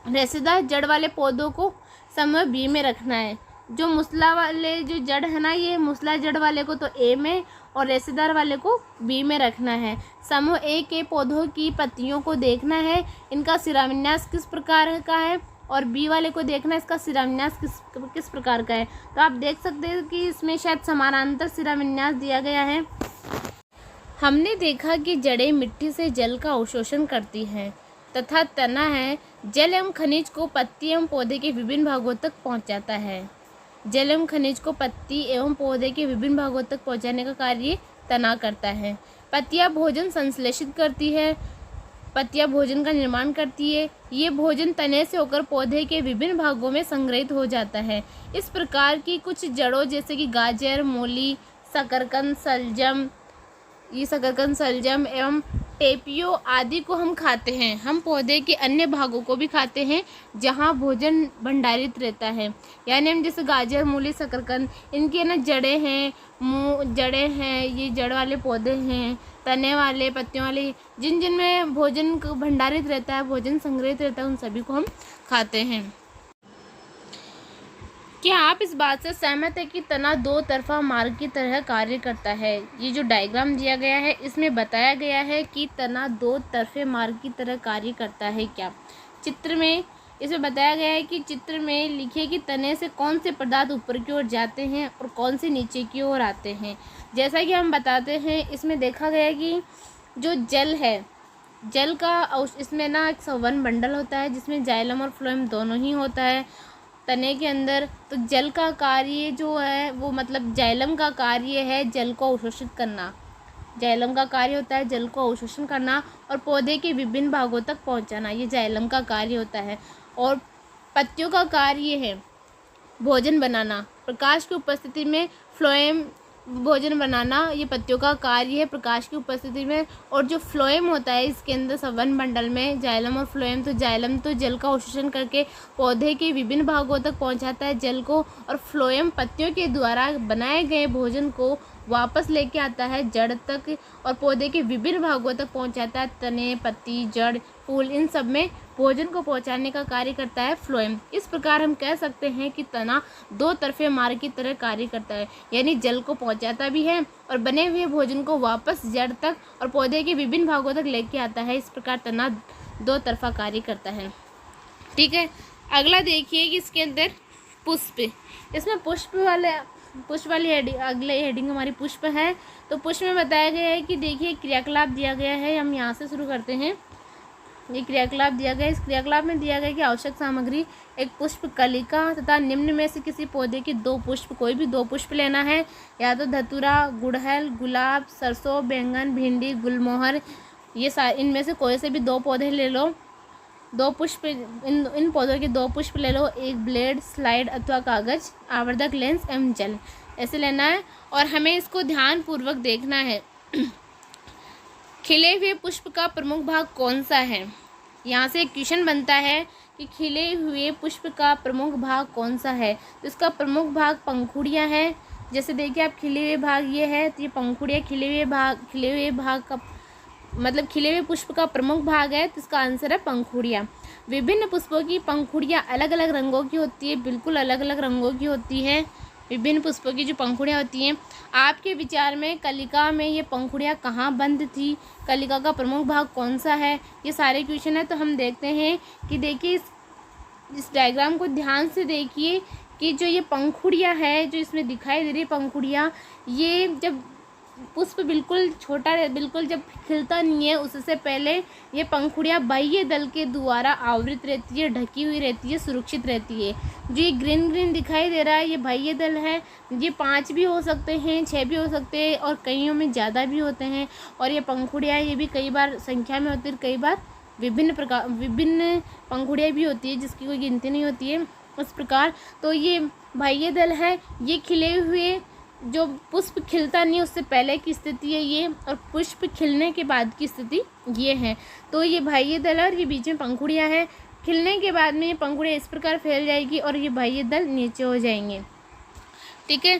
Speaker 1: रेशेदार जड़ वाले पौधों को समूह बी में रखना है। जो मूसला वाले जो जड़ है ना, ये मूसला जड़ वाले को तो ए में और रेशेदार वाले को बी में रखना है। समूह ए के पौधों की पत्तियों को देखना है, इनका शिराविन्यास किस प्रकार का है, और बी वाले को देखना है इसका शिराविन्यास किस प्रकार का है। तो आप देख सकते हैं कि इसमें शायद समानांतर शिराविन्यास दिया गया है। हमने देखा कि जड़ें मिट्टी से जल का अवशोषण करती हैं तथा तना है जल एवं खनिज को पत्ती एवं पौधे के विभिन्न भागों तक पहुंचाता है। जल एवं खनिज को पत्ती एवं पौधे के विभिन्न भागों तक पहुंचाने का कार्य तना करता है। पत्तियां भोजन संश्लेषित करती है, पत्तियां भोजन का निर्माण करती है। ये भोजन तने से होकर पौधे के विभिन्न भागों में संग्रहित हो जाता है। इस प्रकार की कुछ जड़ों जैसे कि गाजर, मूली, शकरकंद, शलजम एवं टेपियो आदि को हम खाते हैं। हम पौधे के अन्य भागों को भी खाते हैं जहाँ भोजन भंडारित रहता है। यानी हम जैसे गाजर, मूली, शकरकंद, इनके ना जड़ें हैं, ये जड़ वाले पौधे हैं, तने वाले, पत्तियों वाले, जिनमें भोजन भंडारित रहता है, भोजन संग्रहित रहता है, उन सभी को हम खाते हैं। क्या आप इस बात से सहमत है कि तना दो तरफा मार्ग की तरह कार्य करता है? ये जो डायग्राम दिया गया है इसमें बताया गया है कि तना दो तरफे मार्ग की तरह कार्य करता है। क्या चित्र में इसमें बताया गया है कि चित्र में लिखिए कि तने से कौन से पदार्थ ऊपर की ओर जाते हैं और कौन से नीचे की ओर आते हैं। जैसा कि हम बताते हैं, इसमें देखा गया है कि जो जल है, जल का इसमें ना एक संवहन बंडल होता है जिसमें जाइलम और फ्लोएम दोनों ही होता है तने के अंदर। तो जल का कार्य जो है वो मतलब जाइलम का कार्य है जल को अवशोषित करना। जाइलम का कार्य होता है जल को अवशोषण करना और पौधे के विभिन्न भागों तक पहुंचाना, ये जाइलम का कार्य होता है। और पत्तियों का कार्य है भोजन बनाना। प्रकाश की उपस्थिति में फ्लोएम भोजन बनाना, ये पत्तियों का कार्य है प्रकाश की उपस्थिति में। और जो फ्लोएम होता है इसके अंदर संवहन मंडल में जाइलम और फ्लोएम, तो जाइलम तो जल का अवशोषण करके पौधे के विभिन्न भागों तक पहुंचाता है जल को, और फ्लोएम पत्तियों के द्वारा बनाए गए भोजन को वापस लेके आता है जड़ तक और पौधे के विभिन्न भागों तक पहुंचाता है। तने, पत्ती, जड़, फूल, इन सब में भोजन को पहुंचाने का कार्य करता है फ्लोएम। इस प्रकार हम कह सकते हैं कि तना दो तरफे मार्ग की तरह कार्य करता है, यानी जल को पहुंचाता भी है और बने हुए भोजन को वापस जड़ तक और पौधे के विभिन्न भागों तक लेके आता है। इस प्रकार तना दो तरफा कार्य करता है। ठीक है, अगला देखिए कि इसके अंदर पुष्प, इसमें पुष्प वाली हेडिंग, अगले हेडिंग हमारी पुष्प है। तो पुष्प में बताया गया है कि देखिए क्रियाकलाप दिया गया है, हम यहाँ से शुरू करते हैं। ये क्रियाकलाप दिया गया है, इस क्रियाकलाप में दिया गया कि आवश्यक सामग्री एक पुष्प कलिका तथा निम्न में से किसी पौधे के दो पुष्प, कोई भी दो पुष्प लेना है, या तो धतूरा, गुड़हल, गुलाब, सरसों, बैंगन, भिंडी, गुलमोहर, ये इनमें से कोई से भी दो पौधे ले लो, दो पुष्प, इन पौधों के दो पुष्प ले लो, एक ब्लेड, स्लाइड अथवा कागज, आवर्धक लेंस एवं जल, ऐसे लेना है। और हमें इसको ध्यान पूर्वक देखना है। खिले हुए पुष्प का प्रमुख भाग कौन सा है? यहाँ से एक क्वेश्चन बनता है कि खिले हुए पुष्प का प्रमुख भाग कौन सा है। तो इसका प्रमुख भाग पंखुड़ियाँ है। जैसे देखिए आप खिले हुए भाग ये है, तो ये पंखुड़ियाँ खिले हुए भाग का मतलब खिले हुए पुष्प का प्रमुख भाग है, तो इसका आंसर है पंखुड़ियाँ। विभिन्न पुष्पों की पंखुड़ियाँ अलग अलग रंगों की होती है, बिल्कुल अलग अलग रंगों की होती है। विभिन्न पुष्पों की जो पंखुड़ियाँ होती हैं, आपके विचार में कलिका में ये पंखुड़ियाँ कहाँ बंद थी, कलिका का प्रमुख भाग कौन सा है, ये सारे क्वेश्चन है। तो हम देखते हैं कि देखिए इस डायग्राम को ध्यान से देखिए कि जो ये पंखुड़ियाँ है, जो इसमें दिखाई दे रही पंखुड़ियाँ, ये जब पुष्प बिल्कुल छोटा बिल्कुल जब खिलता नहीं है उससे पहले ये पंखुड़ियाँ बाह्य दल के द्वारा आवृत रहती है, ढकी हुई रहती है, सुरक्षित रहती है। जो ये ग्रीन दिखाई दे रहा है ये बाह्य दल है। ये 5 भी हो सकते हैं, 6 भी हो सकते हैं और कईयों में ज़्यादा भी होते हैं। और ये पंखुड़ियाँ ये भी कई बार संख्या में होती है, कई बार विभिन्न पंखुड़ियाँ भी होती है जिसकी कोई गिनती नहीं होती है उस प्रकार। तो ये बाह्य दल है, ये खिले हुए जो पुष्प खिलता नहीं उससे पहले की स्थिति है ये, और पुष्प खिलने के बाद की स्थिति ये है। तो ये बाह्य दल और ये बीच में पंखुड़ियाँ है। खिलने के बाद में ये पंखुड़ियाँ इस प्रकार फैल जाएगी और ये बाह्य दल नीचे हो जाएंगे। ठीक है,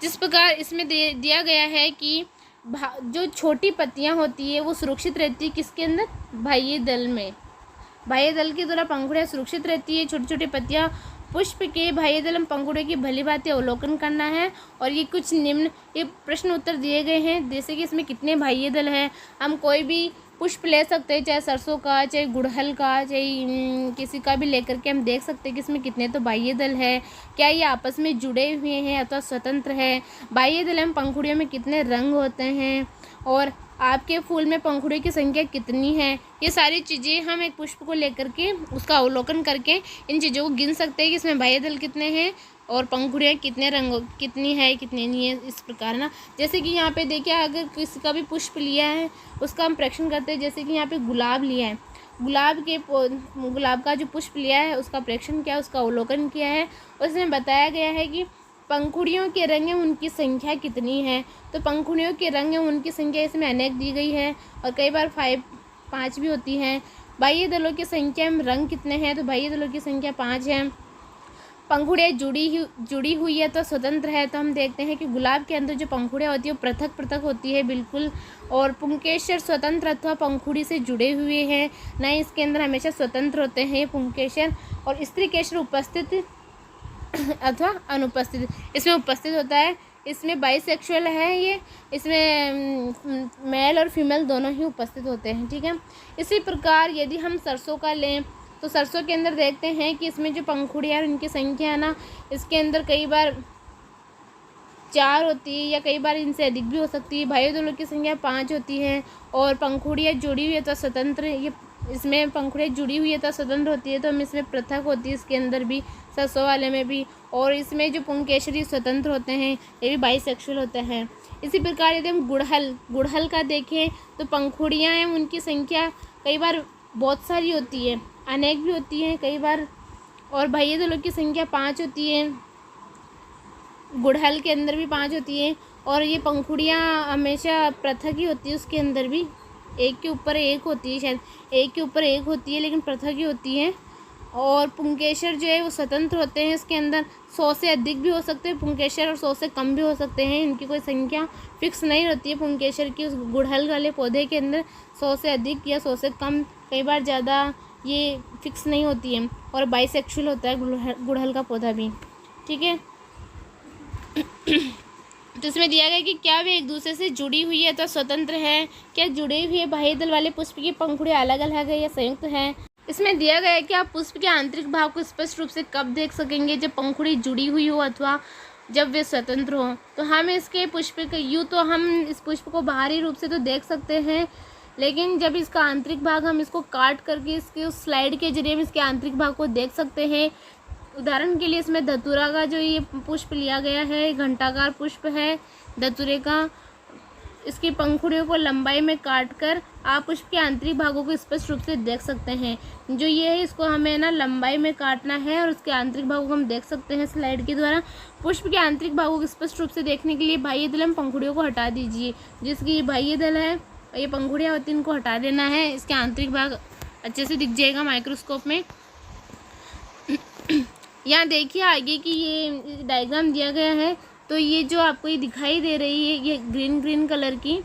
Speaker 1: जिस प्रकार इसमें दिया गया है कि जो छोटी पत्तियाँ होती है वो सुरक्षित रहती है किसके अंदर, बाह्य दल में। बाह्य दल के द्वारा पंखुड़ियाँ सुरक्षित रहती है, छोटी छोटी पत्तियाँ पुष्प के बाह्य दल एवं पंखुड़ियों की भली भांति अवलोकन करना है। और ये कुछ निम्न ये प्रश्न उत्तर दिए गए हैं, जैसे कि इसमें कितने बाह्य दल हैं। हम कोई भी पुष्प ले सकते हैं, चाहे सरसों का, चाहे गुड़हल का, चाहे किसी का भी लेकर के हम देख सकते हैं कि इसमें कितने तो बाह्य दल है, क्या ये आपस में जुड़े हुए हैं अथवा स्वतंत्र है, बाह्य दल एवं पंखुड़ियों में कितने रंग होते हैं, और आपके फूल में पंखुड़ियों की संख्या कितनी है। ये सारी चीज़ें हम एक पुष्प को लेकर के उसका अवलोकन करके इन चीज़ों को गिन सकते हैं कि इसमें बाह्य दल कितने हैं और पंखुड़ियाँ कितने रंगों कितनी है कितनी नहीं है। इस प्रकार ना, जैसे कि यहाँ पे देखिए, अगर किसी का भी पुष्प लिया है उसका हम प्रेक्षण करते हैं। जैसे कि यहाँ पे गुलाब लिया है, गुलाब का जो पुष्प लिया है उसका प्रेक्षण किया, उसका अवलोकन किया है। उसमें बताया गया है कि पंखुड़ियों के रंग एवं उनकी संख्या कितनी है। तो पंखुड़ियों के रंग एवं उनकी संख्या इसमें अनेक दी गई है और कई बार 5 भी होती हैं। बाह्य दलों की संख्या एवं रंग कितने हैं, तो बाह्य दलों की संख्या 5 है। पंखुड़ियाँ जुड़ी हुई है तो स्वतंत्र है, तो हम देखते हैं कि गुलाब के अंदर जो पंखुड़ियाँ होती है वो पृथक पृथक होती है बिल्कुल। और पुंकेसर स्वतंत्र अथवा पंखुड़ी से जुड़े हुए हैं, न इसके अंदर हमेशा स्वतंत्र होते हैं पुंकेसर। और स्त्री केसर उपस्थित अथवा अनुपस्थित, इसमें उपस्थित होता है। इसमें बाइसेक्सुअल है ये, इसमें मेल और फीमेल दोनों ही उपस्थित होते हैं, ठीक है। इसी प्रकार यदि हम सरसों का लें तो सरसों के अंदर देखते हैं कि इसमें जो पंखुड़ियाँ और इनकी संख्या है ना, इसके अंदर कई बार 4 होती है या कई बार इनसे अधिक भी हो सकती है। बाह्य दलों की संख्या 5 होती है और पंखुड़ियाँ जुड़ी हुई है तो स्वतंत्र, ये इसमें पंखुड़ियाँ जुड़ी हुई है तो स्वतंत्र होती है, तो हम इसमें पृथक होती है इसके अंदर भी, सरसों वाले में भी। और इसमें जो पुंकेसरी स्वतंत्र होते हैं ये भी बाइसेक्सुअल होते हैं। इसी प्रकार यदि हम गुड़हल का देखें तो पंखुड़ियाँ हैं उनकी संख्या कई बार बहुत सारी होती है, अनेक भी होती हैं कई बार। और बाह्य दलों की संख्या 5 होती है, गुड़हल के अंदर भी 5 होती है। और ये पंखुड़ियाँ हमेशा पृथक ही होती है, उसके अंदर भी एक के ऊपर एक होती है, शायद एक के ऊपर एक होती है लेकिन पृथक ही होती है। और पुंकेसर जो है वो स्वतंत्र होते हैं, इसके अंदर 100 से अधिक भी हो सकते हैं पुंकेसर और 100 से कम भी हो सकते हैं। इनकी कोई संख्या फिक्स नहीं होती है पुंकेसर की। उस गुड़हल वाले पौधे के अंदर 100 से अधिक या 100 से कम, कई बार ज़्यादा, ये फिक्स नहीं होती है। और बाइसेक्सुअल होता है गुड़हल का पौधा भी, ठीक है। तो इसमें दिया गया कि क्या वे एक दूसरे से जुड़ी हुई है तो स्वतंत्र है, क्या जुड़े हुए बाह्य दल वाले पुष्प की पंखुड़ियाँ अलग अलग है या संयुक्त है। इसमें दिया गया है कि आप पुष्प के आंतरिक भाग को स्पष्ट रूप से कब देख सकेंगे, जब पंखुड़ी जुड़ी हुई हो अथवा जब वे स्वतंत्र हो। तो हम इसके पुष्प के यूँ तो हम इस पुष्प को बाहरी रूप से तो देख सकते हैं, लेकिन जब इसका आंतरिक भाग हम इसको काट करके इसके उस स्लाइड के जरिए हम इसके आंतरिक भाग को देख सकते हैं। उदाहरण के लिए इसमें धतूरा का जो ये पुष्प लिया गया है, घंटाकार पुष्प है धतूरे का, इसकी पंखुड़ियों को लंबाई में काटकर आप पुष्प के आंतरिक भागों को स्पष्ट रूप से देख सकते हैं। जो ये है इसको हमें ना लंबाई में काटना है और उसके आंतरिक भागों को हम देख सकते हैं स्लाइड के द्वारा। पुष्प के आंतरिक भागों को स्पष्ट रूप से देखने के लिए बाह्य दल एवं पंखुड़ियों को हटा दीजिए। जिसकी बाह्य दल है ये पंखुड़ियाँ होती हैं, इनको हटा देना है, इसके आंतरिक भाग अच्छे से दिख जाएगा माइक्रोस्कोप में। यहाँ देखिए आगे की ये डायग्राम दिया गया है, तो ये जो आपको ये दिखाई दे रही है ये ग्रीन कलर की,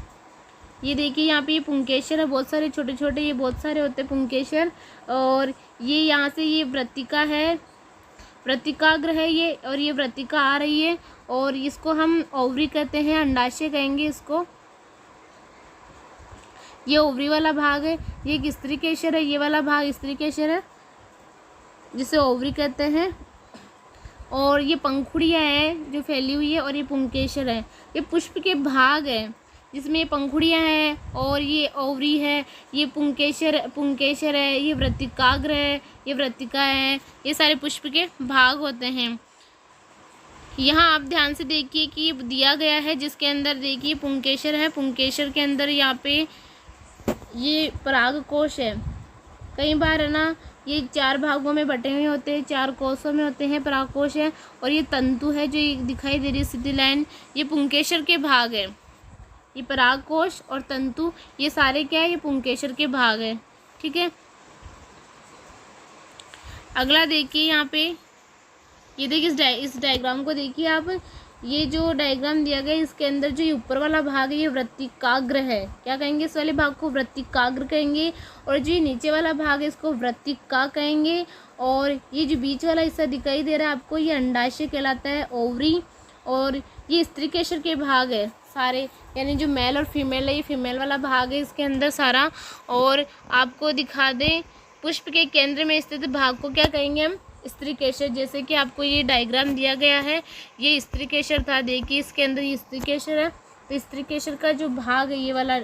Speaker 1: ये देखिए यहाँ पे ये पुंकेसर है, बहुत सारे छोटे छोटे, ये बहुत सारे होते हैं पुंकेसर। और ये यहाँ से ये वृत्तिका है, वृत्तिकाग्र है ये, और ये वृत्तिका आ रही है और इसको हम ओवरी कहते हैं, अंडाशय कहेंगे इसको। ये ओवरी वाला भाग है, ये एक स्त्री केसर है, ये वाला भाग स्त्री केसर है जिसे ओवरी कहते हैं। और ये पंखुड़ियाँ है जो फैली हुई है और ये पुंकेसर है, ये पुष्प के भाग है जिसमें ये पंखुड़ियाँ हैं और ये ओवरी है, ये पुंकेसर है, ये वृत्तिकाग्र है, ये वृत्तिका है, ये सारे पुष्प के भाग होते हैं। यहाँ आप ध्यान से देखिए कि ये दिया गया है जिसके अंदर देखिए पुंकेसर है, पुंकेसर के अंदर यहाँ पे ये परागकोश है। कई बार है ना ये 4 भागों में बटे हुए होते हैं, 4 कोषों में होते हैं, परागकोश है। और ये तंतु है जो ये दिखाई दे रही है सीधी लाइन, ये पुंकेसर के भाग है। ये परागकोश और तंतु ये सारे क्या है, ये पुंकेसर के भाग है, ठीक है। अगला देखिए यहाँ पे, ये देखिए इस डायग्राम को देखिए आप, ये जो डायग्राम दिया गया है इसके अंदर जो ये ऊपर वाला भाग है ये वृत्तिकाग्र है। क्या कहेंगे इस वाले भाग को? वृत्तिकाग्र कहेंगे। और जो ये नीचे वाला भाग है इसको वृत्तिका कहेंगे। और ये जो बीच वाला हिस्सा दिखाई दे रहा है आपको ये अंडाशय कहलाता है, ओवरी। और ये स्त्रीकेशर के भाग है सारे, यानी जो मेल और फीमेल है ये फीमेल वाला भाग है इसके अंदर सारा। और आपको दिखा दें पुष्प के केंद्र में स्थित भाग को क्या कहेंगे हम? स्त्रीकेशर। जैसे कि आपको ये डायग्राम दिया गया है ये स्त्रीकेशर था, देखिए इसके अंदर ये स्त्रीकेशर है। तो स्त्रीकेशर का जो भाग है ये वाला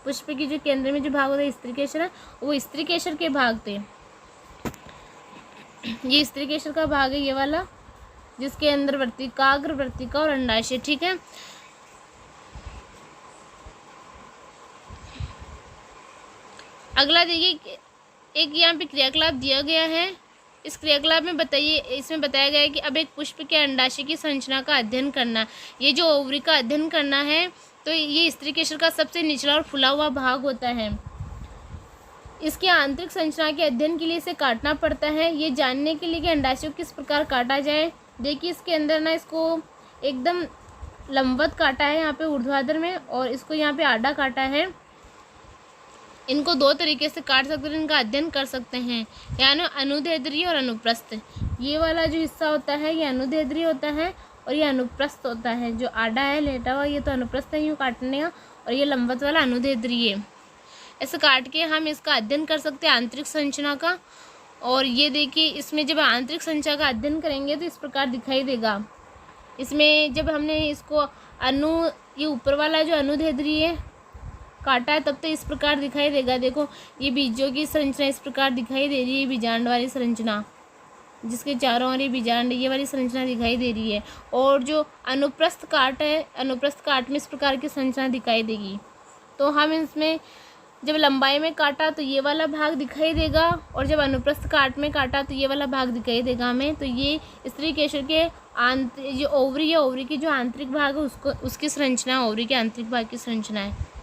Speaker 1: पुष्प की जो केंद्र में जो भाग होता है स्त्रीकेशर है, वो स्त्रीकेशर के भाग थे। ये स्त्रीकेशर का भाग है ये वाला, जिसके अंदर वृत्तिकाग्र, वृत्तिका और अंडाशय। ठीक है, अगला देखिए एक यहाँ पे क्रियाकलाप दिया गया है। इस क्रियाकलाप में बताइए, इसमें बताया गया है कि अब एक पुष्प के अंडाशय की संरचना का अध्ययन करना। ये जो ओवरी का अध्ययन करना है तो ये स्त्रीकेशर का सबसे निचला और फुला हुआ भाग होता है। इसकी आंतरिक संरचना के अध्ययन के लिए इसे काटना पड़ता है। ये जानने के लिए कि अंडाशय को किस प्रकार काटा जाए, देखिए इसके अंदर ना इसको एकदम लंबवत काटा है यहाँ पे ऊर्ध्वाधर में, और इसको यहाँ पे आड़ा काटा है। इनको दो तरीके से काट सकते हैं, इनका अध्ययन कर सकते हैं, यानी अनुदैर्ध्य और अनुप्रस्थ। ये वाला जो हिस्सा होता है ये अनुदैर्ध्य होता है और ये अनुप्रस्थ होता है। जो आड़ा है लेटा हुआ ये तो अनुप्रस्थ है यूँ काटने का, और ये लंबवत वाला अनुदैर्ध्य है। ऐसे काट के हम इसका अध्ययन कर सकते हैं आंतरिक संरचना का। और ये देखिए इसमें जब आंतरिक संरचना का अध्ययन करेंगे तो इस प्रकार दिखाई देगा। इसमें जब हमने इसको ये ऊपर वाला जो अनुदैर्ध्य है काटा है तब तो इस प्रकार दिखाई देगा। देखो ये बीजों की संरचना इस प्रकार दिखाई दे रही है, बीजांड वाली संरचना जिसके चारों ओर ये बीजांड ये वाली संरचना दिखाई दे रही है। और जो अनुप्रस्थ काट है, अनुप्रस्थ काट में इस प्रकार की संरचना दिखाई देगी। तो हम इसमें जब लंबाई में काटा तो ये वाला भाग दिखाई देगा, और जब अनुप्रस्थ काट में काटा तो ये वाला भाग दिखाई देगा हमें। तो ये स्त्रीकेशर के जो ओवरी है, ओवरी की जो आंतरिक भाग है उसकी संरचना, ओवरी के आंतरिक भाग की संरचना है।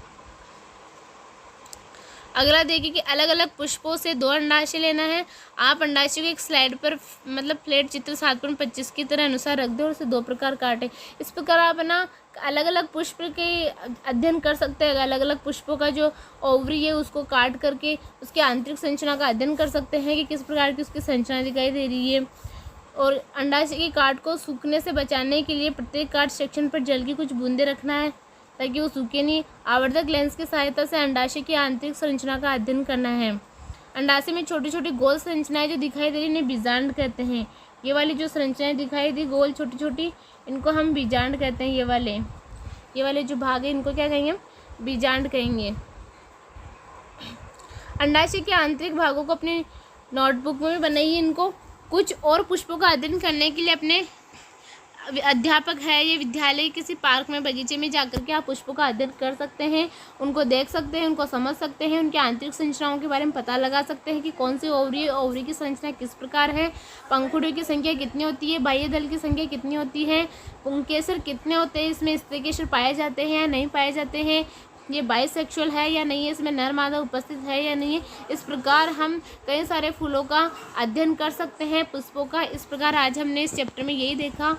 Speaker 1: अगला देखिए कि अलग अलग पुष्पों से 2 अंडाशय लेना है। आप अंडाशय को एक स्लाइड पर मतलब फ्लैट चित्र 7.25 की तरह अनुसार रख दें और उसे 2 प्रकार काटें। इस प्रकार आप ना अलग अलग पुष्प के अध्ययन कर सकते हैं। अलग अलग पुष्पों का जो ओवरी है उसको काट करके उसकी आंतरिक संरचना का अध्ययन कर सकते हैं कि किस प्रकार की उसकी संरचना दिखाई दे रही है। और अंडाशय की काट को सूखने से बचाने के लिए प्रत्येक काट सेक्शन पर जल की कुछ बूंदे रखना है ताकि वो सूखे नहीं। आवर्धक लेंस की सहायता से अंडाशय की आंतरिक संरचना का अध्ययन करना है। अंडाशय में छोटी छोटी गोल संरचनाएं जो दिखाई दे रही इन्हें बीजांड कहते हैं। ये वाली जो संरचनाएं दिखाई दी गोल छोटी छोटी इनको हम बीजांड कहते हैं। ये वाले जो भाग है इनको क्या कहेंगे? बीजांड कहेंगे। अंडाशय के आंतरिक भागों को अपनी नोटबुक में बनाइए। इनको कुछ और पुष्पों का अध्ययन करने के लिए अपने अध्यापक है ये विद्यालय किसी पार्क में बगीचे में जाकर के आप पुष्पों का अध्ययन कर सकते हैं, उनको देख सकते हैं, उनको समझ सकते हैं, उनके आंतरिक संरचनाओं के बारे में पता लगा सकते हैं कि कौन सी ओवरी ओवरी की संरचना किस प्रकार है, पंखुड़ियों की संख्या कितनी होती है, बाह्य दल की संख्या कितनी होती है, पुंकेसर कितने होते हैं, इसमें स्त्रीकेसर पाए जाते हैं या नहीं पाए जाते हैं, ये बाइसेक्सुअल है या नहीं है, इसमें नर मादा उपस्थित है या नहीं है। इस प्रकार हम कई सारे फूलों का अध्ययन कर सकते हैं, पुष्पों का। इस प्रकार आज हमने इस चैप्टर में यही देखा।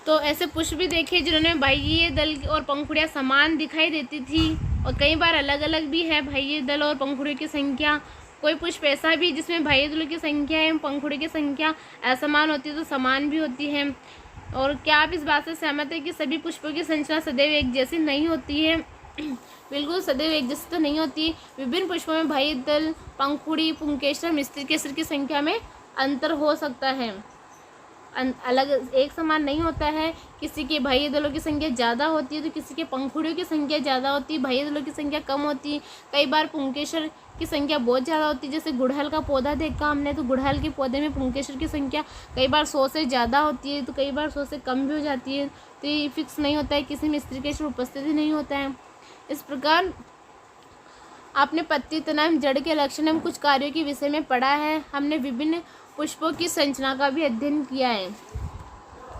Speaker 1: तो ऐसे पुष्प भी देखे जिन्होंने बाह्य दल और पंखुड़ियाँ समान दिखाई देती थी, और कई बार अलग अलग भी है बाह्य दल और पंखुड़ियों की संख्या। कोई पुष्प ऐसा भी जिसमें बाह्य दलों की संख्या एवं पंखुड़ियों की संख्या असमान होती है तो समान भी होती है। और क्या आप इस बात से सहमत है कि सभी पुष्पों की संरचना सदैव एक जैसी नहीं होती है? बिल्कुल सदैव एक जैसी तो नहीं होती। विभिन्न पुष्पों में बाह्य दल, पंखुड़ी, पुंकेसर, स्त्रीकेसर की संख्या में अंतर हो सकता है, अलग एक समान नहीं होता है। किसी के बाह्य दलों की संख्या ज़्यादा होती है तो किसी के पंखुड़ियों की संख्या ज़्यादा होती है, बाह्य दलों की संख्या कम होती है। कई बार पुंकेसर की संख्या बहुत ज़्यादा होती है, जैसे गुड़हल का पौधा देखा हमने तो गुड़हल के पौधे में पुंकेसर की संख्या कई बार 100 से ज़्यादा होती है तो कई बार 100 से कम भी हो जाती है। तो ये फिक्स नहीं होता है, किसी में स्त्रीकेसर उपस्थित ही नहीं होता है। इस प्रकार आपने पत्ती, तना एवं जड़ के लक्षण एवं कुछ कार्यों के विषय में पढ़ा है। हमने विभिन्न पुष्पों की संरचना का भी अध्ययन किया है।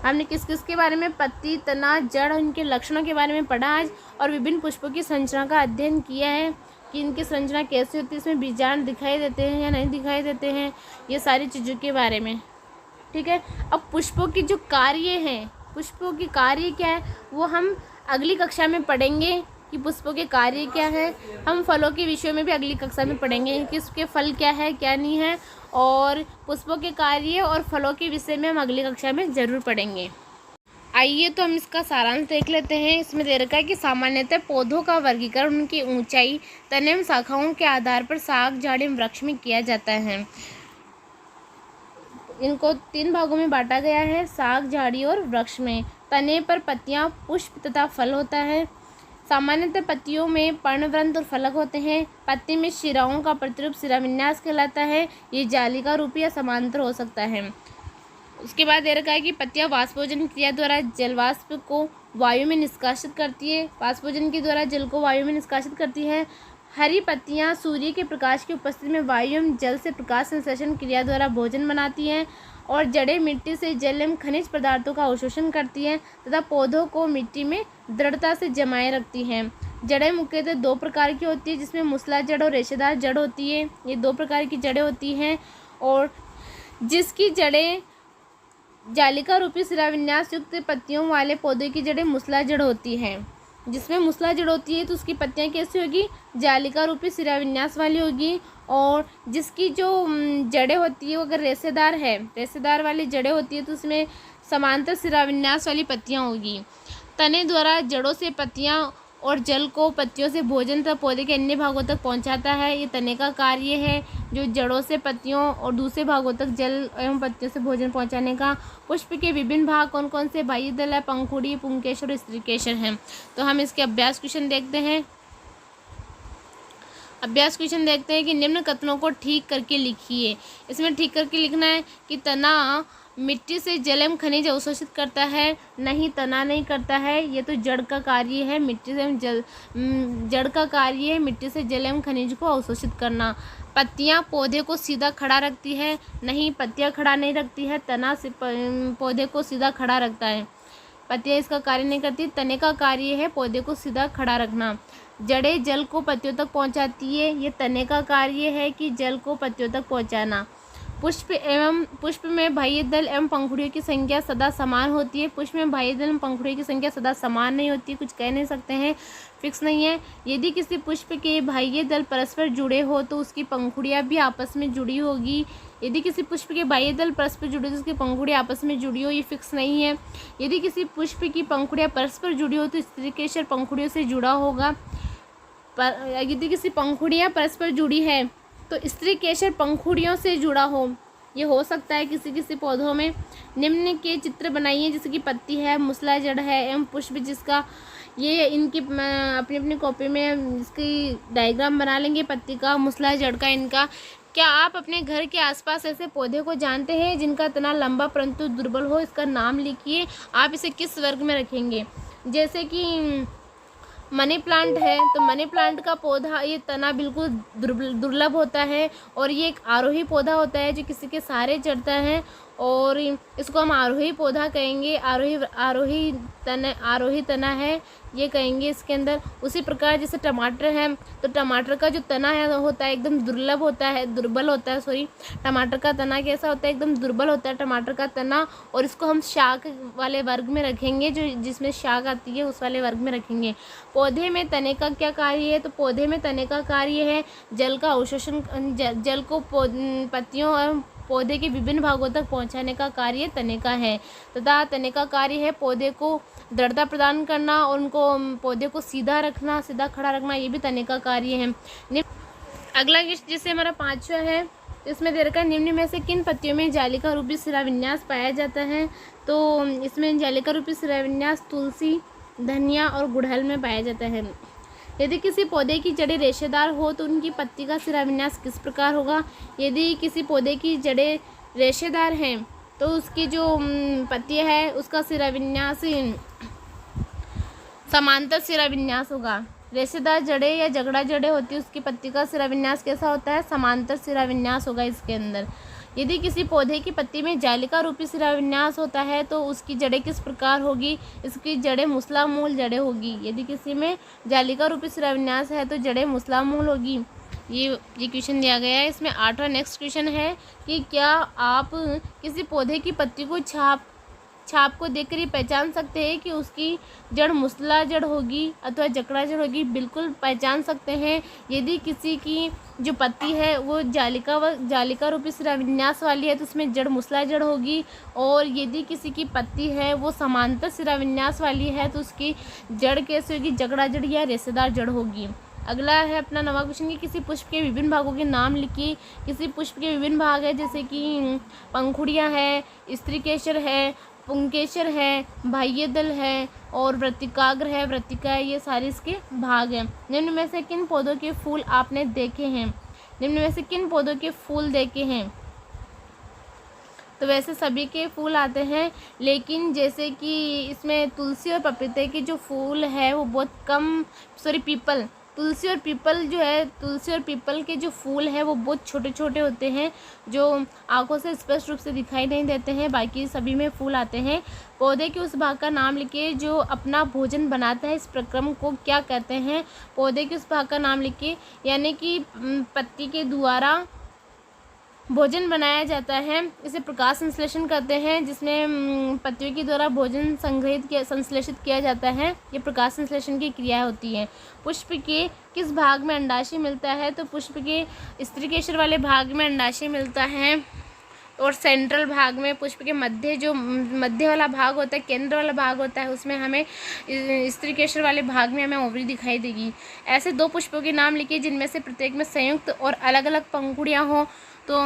Speaker 1: हमने किस किस के बारे में? पत्ती, तना, जड़, उनके लक्षणों के बारे में पढ़ा आज, और विभिन्न पुष्पों की संरचना का अध्ययन किया है कि इनकी संरचना कैसी होती है, इसमें बीजांड दिखाई देते हैं या नहीं दिखाई देते हैं, ये सारी चीज़ों के बारे में। ठीक है। अब पुष्पों की जो कार्य हैं, पुष्पों की कार्य क्या है वो हम अगली कक्षा में पढ़ेंगे कि पुष्पों के कार्य क्या है। हम फलों के विषय में भी अगली कक्षा में पढ़ेंगे कि इसके फल क्या है क्या नहीं है, और पुष्पों के कार्य और फलों के विषय में हम अगली कक्षा में ज़रूर पढ़ेंगे। आइए तो हम इसका सारांश देख लेते हैं। इसमें दे रखा है कि सामान्यतः पौधों का वर्गीकरण उनकी ऊंचाई, तने एवं शाखाओं के आधार पर शाक, झाड़ी एवं वृक्ष में किया जाता है। इनको 3 भागों में बांटा गया है, शाक, झाड़ी और वृक्ष में। तने पर पत्तियां, पुष्प तथा फल होता है। सामान्यतः पत्तियों में पर्णवृंत और फलक होते हैं। पत्ती में शिराओं का प्रतिरूप शिराविन्यास कहलाता है। ये जालिका रूपी या समांतर हो सकता है। उसके बाद दे रखा है कि पत्तियां वाष्पोजन क्रिया द्वारा जलवाष्प को वायु में निष्कासित करती है। वाष्पोजन के द्वारा जल को वायु में निष्कासित करती है। हरी पत्तियां सूर्य के प्रकाश की उपस्थिति में वायु एवं जल से प्रकाश संश्लेषण क्रिया द्वारा भोजन बनाती हैं। और जड़ें मिट्टी से जल एवं खनिज पदार्थों का अवशोषण करती हैं तथा पौधों को मिट्टी में दृढ़ता से जमाए रखती हैं। जड़ें मुख्यतः 2 प्रकार की होती है, जिसमें मूसला जड़ और रेशेदार जड़ होती है। ये 2 प्रकार की जड़ें होती हैं, और जिसकी जड़ें जालिका रूपी शिराविन्यास युक्त पत्तियों वाले पौधे की जड़ें मूसला जड़ होती हैं। जिसमें मूसला जड़ होती है तो उसकी पत्तियां कैसी होगी, जालिका रूपी शिराविन्यास वाली होगी। और जिसकी जो जड़ें होती है वो अगर रेशेदार है, रेशेदार वाली जड़ें होती है तो उसमें समांतर शिराविन्यास वाली पत्तियां होगी। तने द्वारा जड़ों से पत्तियां और जल को पत्तियों से भोजन तक पौधे के अन्य भागों तक पहुंचाता है। ये तने का कार्य है, जो जड़ों से पत्तियों और दूसरे भागों तक जल एवं पत्तियों से भोजन पहुंचाने का। पुष्प के विभिन्न भाग कौन कौन से, बाह्य दल है, पंखुड़ी, पुंकेसर और स्त्रीकेसर हैं। तो हम इसके अभ्यास क्वेश्चन देखते हैं। अभ्यास क्वेश्चन देखते हैं कि निम्न कथनों को ठीक करके लिखिए। इसमें ठीक करके लिखना है कि तना मिट्टी से जल एवं खनिज अवशोषित करता है। नहीं, तना नहीं करता है, ये तो जड़ का कार्य है। मिट्टी से जड़ का कार्य है मिट्टी से जल एवं खनिज को अवशोषित करना। पत्तियां पौधे को सीधा खड़ा रखती है। नहीं, पत्तियां खड़ा नहीं रखती है, तना से पौधे को सीधा खड़ा रखता है। पत्तियां इसका कार्य नहीं करती, तने का कार्य है पौधे को सीधा खड़ा रखना। जड़ें जल को पत्तियों तक पहुंचाती है, ये तने का कार्य है कि जल को पत्तियों तक पहुंचाना। पुष्प में बाह्य दल एवं पंखुड़ियों की संख्या सदा समान होती है। पुष्प में बाह्य दल एवं पंखुड़ियों की संख्या सदा समान नहीं होती, कुछ कह नहीं सकते हैं, फिक्स नहीं है। यदि किसी पुष्प के बाह्य दल परस्पर जुड़े हो तो उसकी पंखुड़ियाँ भी आपस में जुड़ी होगी। यदि किसी पुष्प के बाह्य दल परस्पर जुड़े तो उसकी पंखुड़ियाँ आपस में जुड़ी हो, ये फिक्स नहीं है। यदि किसी पुष्प की पंखुड़ियाँ परस्पर जुड़ी हो तो स्त्रीकेसर पंखुड़ियों से जुड़ा होगा। यदि किसी पंखुड़ियाँ परस्पर जुड़ी है तो स्त्रीकेसर पंखुड़ियों से जुड़ा हो, ये हो सकता है किसी किसी पौधों में। निम्न के चित्र बनाइए, जैसे कि पत्ती है, मूसला जड़ है एवं पुष्प, जिसका ये इनकी अपनी अपनी कॉपी में इसकी डायग्राम बना लेंगे, पत्ती का, मूसला जड़ का, इनका। क्या आप अपने घर के आसपास ऐसे पौधे को जानते हैं जिनका तना लंबा परंतु दुर्बल हो? इसका नाम लिखिए। आप इसे किस वर्ग में रखेंगे? जैसे कि मनी प्लांट है तो मनी प्लांट का पौधा, ये तना बिल्कुल दुर्लभ होता है और ये एक आरोही पौधा होता है जो किसी के सहारे चढ़ता है, और इसको हम आरोही पौधा कहेंगे। आरोही तना है ये कहेंगे इसके अंदर। उसी प्रकार जैसे टमाटर है तो टमाटर का जो तना है होता है एकदम दुर्लभ होता है, दुर्बल होता है, सॉरी। टमाटर का तना कैसा होता है? एकदम दुर्बल होता है टमाटर का तना, और इसको हम शाक वाले वर्ग में रखेंगे, जो जिसमें शाक आती है उस वाले वर्ग में रखेंगे। पौधे में तने का क्या कार्य है? तो पौधे में तने का कार्य है जल का अवशोषण, जल को पत्तियों और पौधे के विभिन्न भागों तक पहुंचाने का कार्य तने का है, तथा तने का कार्य है पौधे को दृढ़ता प्रदान करना और उनको पौधे को सीधा रखना, सीधा खड़ा रखना, ये भी तने का कार्य है। अगला जिससे हमारा 5वां है, इसमें दे रखा है निम्न में से किन पत्तियों में जालिका रूपी शिराविन्यास पाया जाता है? तो इसमें जालिका रूपी शिराविन्यास तुलसी, धनिया और गुड़हल में पाया जाता है। यदि किसी पौधे की जड़ें रेशेदार हो तो उनकी पत्ती का शिराविन्यास किस प्रकार होगा? यदि किसी पौधे की जड़ें रेशेदार हैं तो उसकी जो पत्ती है उसका शिराविन्यास समांतर शिराविन्यास होगा। रेशेदार जड़ें या जगड़ा जड़ें होती है उसकी पत्ती का शिराविन्यास कैसा होता है? समांतर शिराविन्यास होगा इसके अंदर। यदि किसी पौधे की पत्ती में जालिका रूपी शिराविन्यास होता है तो उसकी जड़ें किस प्रकार होगी? इसकी जड़ें मूसलामूल जड़ें होगी। यदि किसी में जालिका रूपी शिराविन्यास है तो जड़ें मूसलामूल होगी। ये क्वेश्चन दिया गया है। इसमें 8वां नेक्स्ट क्वेश्चन है कि क्या आप किसी पौधे की पत्ती को छाप को देखकर ये पहचान सकते हैं कि उसकी जड़ मुसला जड़ होगी अथवा जकड़ा जड़ होगी? बिल्कुल पहचान सकते हैं। यदि किसी की जो पत्ती है वो जालिका रूपी शिराविन्यास वाली है तो उसमें जड़ मुसला जड़ होगी, और यदि किसी की पत्ती है वो समांतर शिराविन्यास वाली है तो उसकी जड़ कैसे होगी? जकड़ा जड़ या रेशेदार जड़ होगी। अगला है अपना 9वां क्वेश्चन कि किसी पुष्प के विभिन्न भागों के नाम लिखिए। किसी पुष्प के विभिन्न भाग है जैसे कि पंखुड़ियाँ है, स्त्रीकेसर है, पुंकेसर है, बाह्यदल है और वृत्तिकाग्र है, वृत्तिका है, ये सारे इसके भाग हैं। निम्न में से किन पौधों के फूल आपने देखे हैं? निम्न में से किन पौधों के फूल देखे हैं? तो वैसे सभी के फूल आते हैं, लेकिन जैसे कि इसमें तुलसी और पपीते के जो फूल है वो बहुत कम, पीपल, तुलसी और पीपल के जो फूल है वो बहुत छोटे छोटे होते हैं, जो आंखों से स्पष्ट रूप से दिखाई नहीं देते हैं। बाकी सभी में फूल आते हैं। पौधे के उस भाग का नाम लिखिए जो अपना भोजन बनाता है। इस प्रक्रम को क्या कहते हैं? पौधे के उस भाग का नाम लिखिए, यानी कि पत्ती के द्वारा भोजन बनाया जाता है। इसे प्रकाश संश्लेषण कहते हैं, जिसमें पत्तियों के द्वारा भोजन संश्लेषित किया जाता है। ये प्रकाश संश्लेषण की क्रिया होती है। पुष्प के किस भाग में अंडाशय मिलता है? तो पुष्प के स्त्रीकेसर वाले भाग में अंडाशय मिलता है, और सेंट्रल भाग में पुष्प के मध्य वाला भाग होता है, केंद्र वाला भाग होता है, उसमें हमें स्त्रीकेसर वाले भाग में हमें ओवरी दिखाई देगी। ऐसे 2 पुष्पों के नाम लिखिए जिनमें से प्रत्येक में संयुक्त और अलग अलग पंखुड़ियाँ हों। तो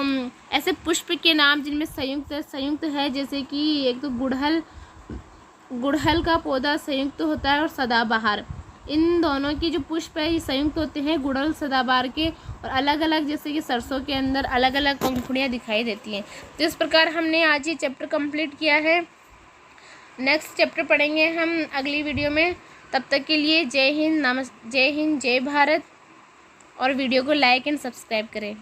Speaker 1: ऐसे पुष्प के नाम जिनमें संयुक्त है जैसे कि एक तो गुड़हल का पौधा संयुक्त होता है, और सदाबहार। इन दोनों की जो पुष्प है ये संयुक्त होते हैं गुड़हल सदाबहार के, और अलग अलग जैसे कि सरसों के अंदर अलग अलग पंखुड़ियाँ दिखाई देती हैं। तो इस प्रकार हमने आज ये चैप्टर कंप्लीट किया है। नेक्स्ट चैप्टर पढ़ेंगे हम अगली वीडियो में। तब तक के लिए जय हिंद, जय भारत, और वीडियो को लाइक एंड सब्सक्राइब करें।